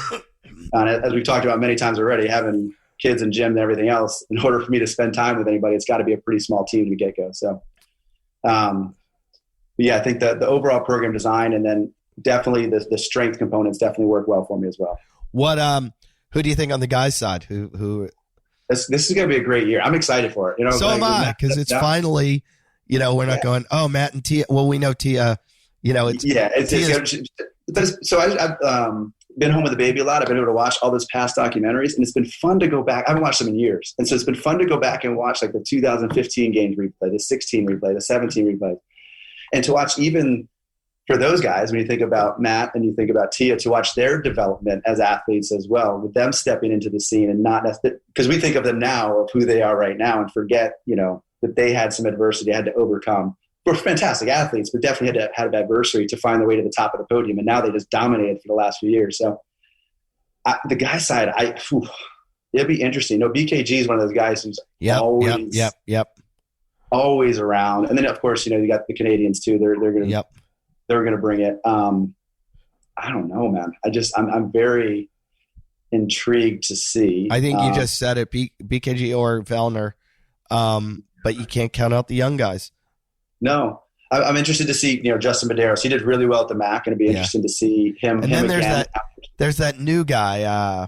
And as we've talked about many times already, having kids and gym and everything else, in order for me to spend time with anybody, it's got to be a pretty small team to get go. So, yeah, I think the overall program design and then definitely the strength components definitely work well for me as well. What who do you think on the guys' side? Who this is going to be a great year. I'm excited for it. So am I, because it's finally, we're not going, oh, Matt and Tia. Well, we know Tia. So I've been home with the baby a lot. I've been able to watch all those past documentaries, and it's been fun to go back. I haven't watched them in years, and so it's been fun to go back and watch like the 2015 games replay, the 16 replay, the 17 replay, and to watch even for those guys, when you think about Matt and you think about Tia, to watch their development as athletes as well, with them stepping into the scene and not because we think of them now of who they are right now and forget, that they had some adversity, had to overcome. We're fantastic athletes, but definitely had adversity to find their way to the top of the podium. And now they just dominated for the last few years. So the guy side, it'd be interesting. BKG is one of those guys who's always around. And then of course, you got the Canadians too. They're going to bring it. I don't know, man. I'm very intrigued to see. I think you just said it, BKG or Vellner. But you can't count out the young guys. No, I'm interested to see, Justin Medeiros. He did really well at the MAC, and it'd be interesting to see him. And then there's that new guy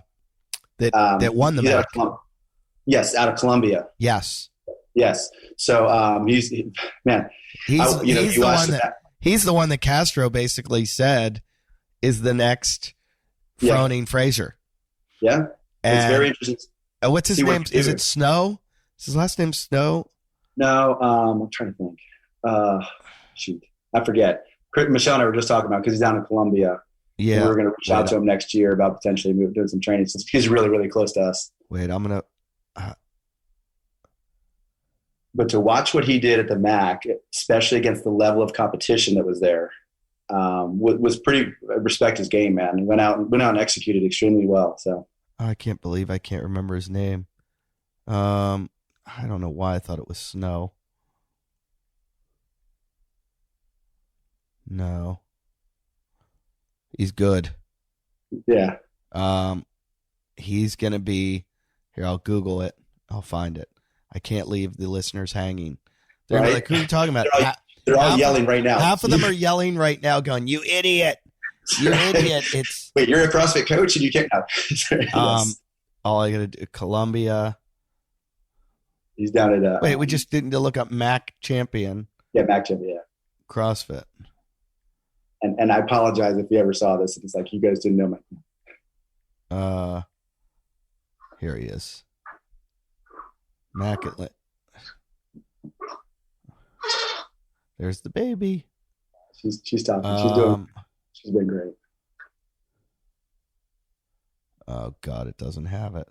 that won the MAC. Yes, out of Columbia. Yes. So he's the one that Castro basically said is the next Froning Fraser. Yeah, it's very interesting. What's his name? Is it Snow? Is his last name Snow? No, I'm trying to think. Shoot, I forget. Michelle and I were just talking about because he's down in Columbia. Yeah, we're going to reach out to him next year about potentially doing some training since he's really, really close to us. Wait, I'm gonna. But to watch what he did at the MAC, especially against the level of competition that was there, was pretty. Respect his game, man. He went out and executed extremely well. So I can't believe I can't remember his name. I don't know why I thought it was Snow. No. He's good. Yeah. He's going to be here. I'll Google it. I'll find it. I can't leave the listeners hanging. They're like, who are you talking about? They're all yelling right now. Half of them are yelling right now going, you idiot. You idiot. It's Wait, you're a CrossFit coach and you can't. all I got to do, Columbia. He's down at. Wait, we just didn't look up MAC champion. Yeah, MAC champion. Yeah. CrossFit. And I apologize if you ever saw this. It's like you guys didn't know my. Here he is. MAC Atlantic. There's the baby. She's tough. She's been great. Oh God, it doesn't have it.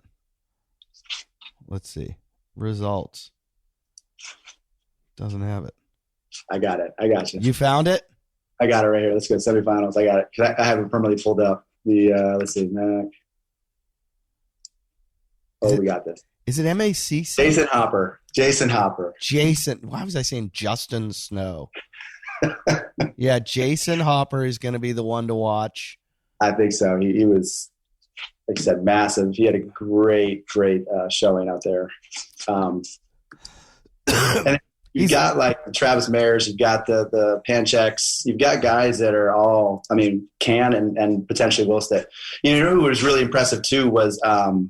Let's see. Results. Doesn't have it. I got it. I got you. You found it? I got it right here. Let's go. Semifinals. I got it. I have it permanently pulled up. Let's see. MAC. We got this. Is it MACC? Jason Hopper. Why was I saying Justin Snow? Yeah, Jason Hopper is going to be the one to watch. I think so. He was, like I said, massive. He had a great showing out there. And you've got like Travis Mayers, you've got the Pancheks, you've got guys that are all, can and potentially will stay. Who was really impressive too was, and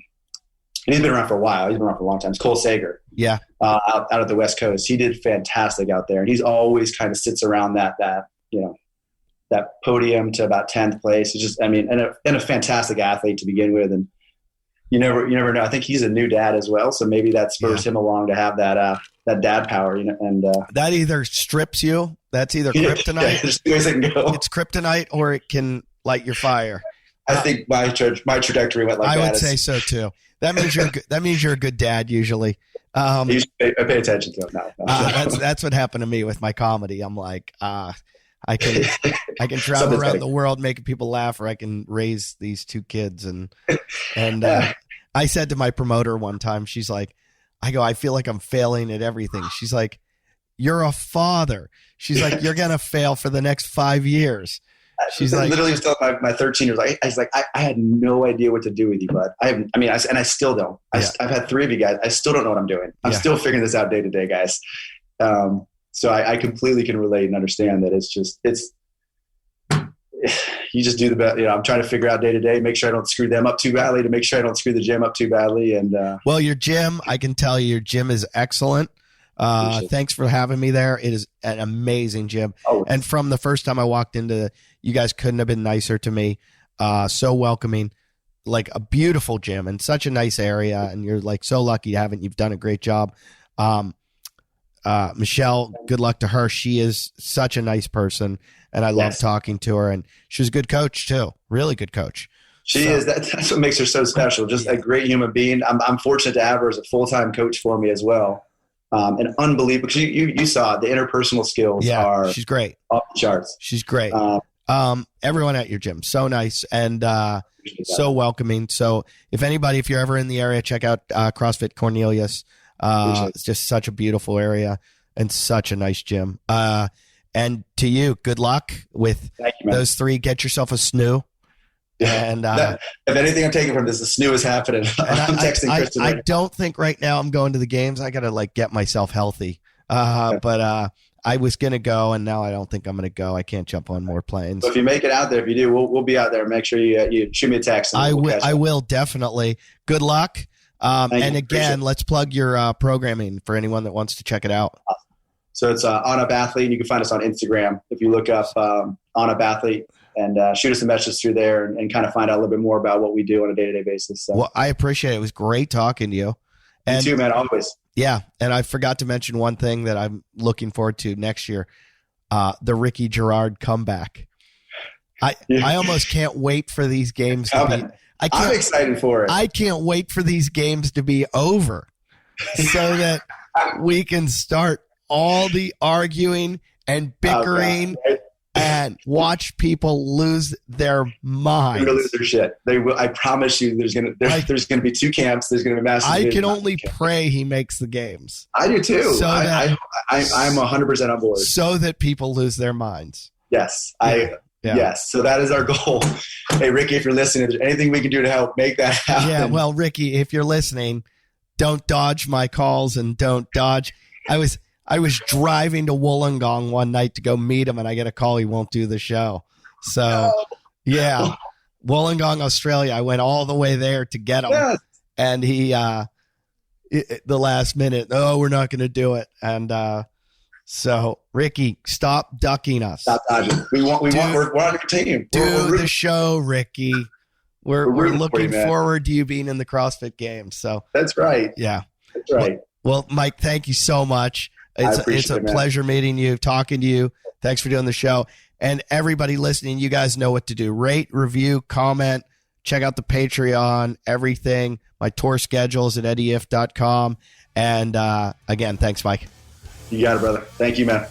he's been around for a while. He's been around for a long time. It's Cole Sager. Yeah. Out of the West Coast. He did fantastic out there. And he's always kind of sits around that podium to about 10th place. He's just, and a fantastic athlete to begin with. And you never know. I think he's a new dad as well. So maybe that spurs him along to have that dad power, and that either strips you. That's either kryptonite. There's two ways it can go. It's kryptonite or it can light your fire. I think my trajectory went like that. I would say so too. That means you're a good dad usually. I pay attention to him now. That's what happened to me with my comedy. I'm like, I can travel around the world making people laugh, or I can raise these two kids. And I said to my promoter one time, she's like, I feel like I'm failing at everything. She's like, you're a father. She's like, you're going to fail for the next 5 years. She's like, literally was telling my 13-year-old, I had no idea what to do with you, bud. I still don't. I've had 3 of you guys. I still don't know what I'm doing. I'm still figuring this out day to day, guys. So I completely can relate and understand that you just do the best. I'm trying to figure out day to day, make sure I don't screw them up too badly, to make sure I don't screw the gym up too badly. And well, your gym, I can tell you, your gym is excellent. Thanks for having me there. It is an amazing gym. And from the first time I walked into, you guys couldn't have been nicer to me. So welcoming, like a beautiful gym and such a nice area. And you're like so lucky to have it. You've done a great job. Michelle, good luck to her. She is such a nice person, and I love talking to her. And she's a good coach too. Really good coach. She is. That's what makes her so special. Just a great human being. I'm fortunate to have her as a full-time coach for me as well. And unbelievable. Because you saw the interpersonal skills are she's great. Off the charts. She's great. Everyone at your gym, so nice and so welcoming. So if you're ever in the area, check out CrossFit Cornelius. It's just such a beautiful area and such a nice gym. And to you, good luck with those 3. Get yourself a snoo. And if anything I'm taking from this, the snoo is happening. I'm texting Kristen. I don't think right now I'm going to the games. I got to get myself healthy. But I was going to go, and now I don't think I'm going to go. I can't jump on more planes. So if you make it out there, if you do, we'll be out there. Make sure you shoot me a text. I will definitely. Good luck. And again, let's plug your programming for anyone that wants to check it out. So it's On Up Athlete, and you can find us on Instagram if you look up On Up Athlete, and shoot us a message through there and kind of find out a little bit more about what we do on a day-to-day basis. So. Well, I appreciate it. It was great talking to you. You too, man, always. Yeah, and I forgot to mention one thing that I'm looking forward to next year, the Ricky Gerard comeback. I almost can't wait for these games to be – I'm excited for it. I can't wait for these games to be over so that we can start all the arguing and bickering and watch people lose their minds. They're going to lose their shit. They will. I promise you there's going to be 2 camps. There's going to be massive. I can only pray he makes the games. I do too. So I'm 100% on board. So that people lose their minds. Yes. Yes. So that is our goal. Hey, Ricky, if you're listening, if there's anything we can do to help make that happen. Yeah. Well, Ricky, if you're listening, don't dodge my calls and don't dodge. I was driving to Wollongong one night to go meet him, and I get a call he won't do the show. So, yeah, Wollongong, Australia. I went all the way there to get him, and he, the last minute, we're not going to do it. And so, Ricky, stop ducking us. Stop dodging. We're on your team. Do the show, Ricky. We're looking forward to you being in the CrossFit Games. So that's right. Yeah, that's right. Well, Mike, thank you so much. It's a pleasure meeting you, talking to you. Thanks for doing the show. And everybody listening, you guys know what to do. Rate, review, comment, check out the Patreon, everything. My tour schedules at eddyif.com. And again, thanks, Mike. You got it, brother. Thank you, man.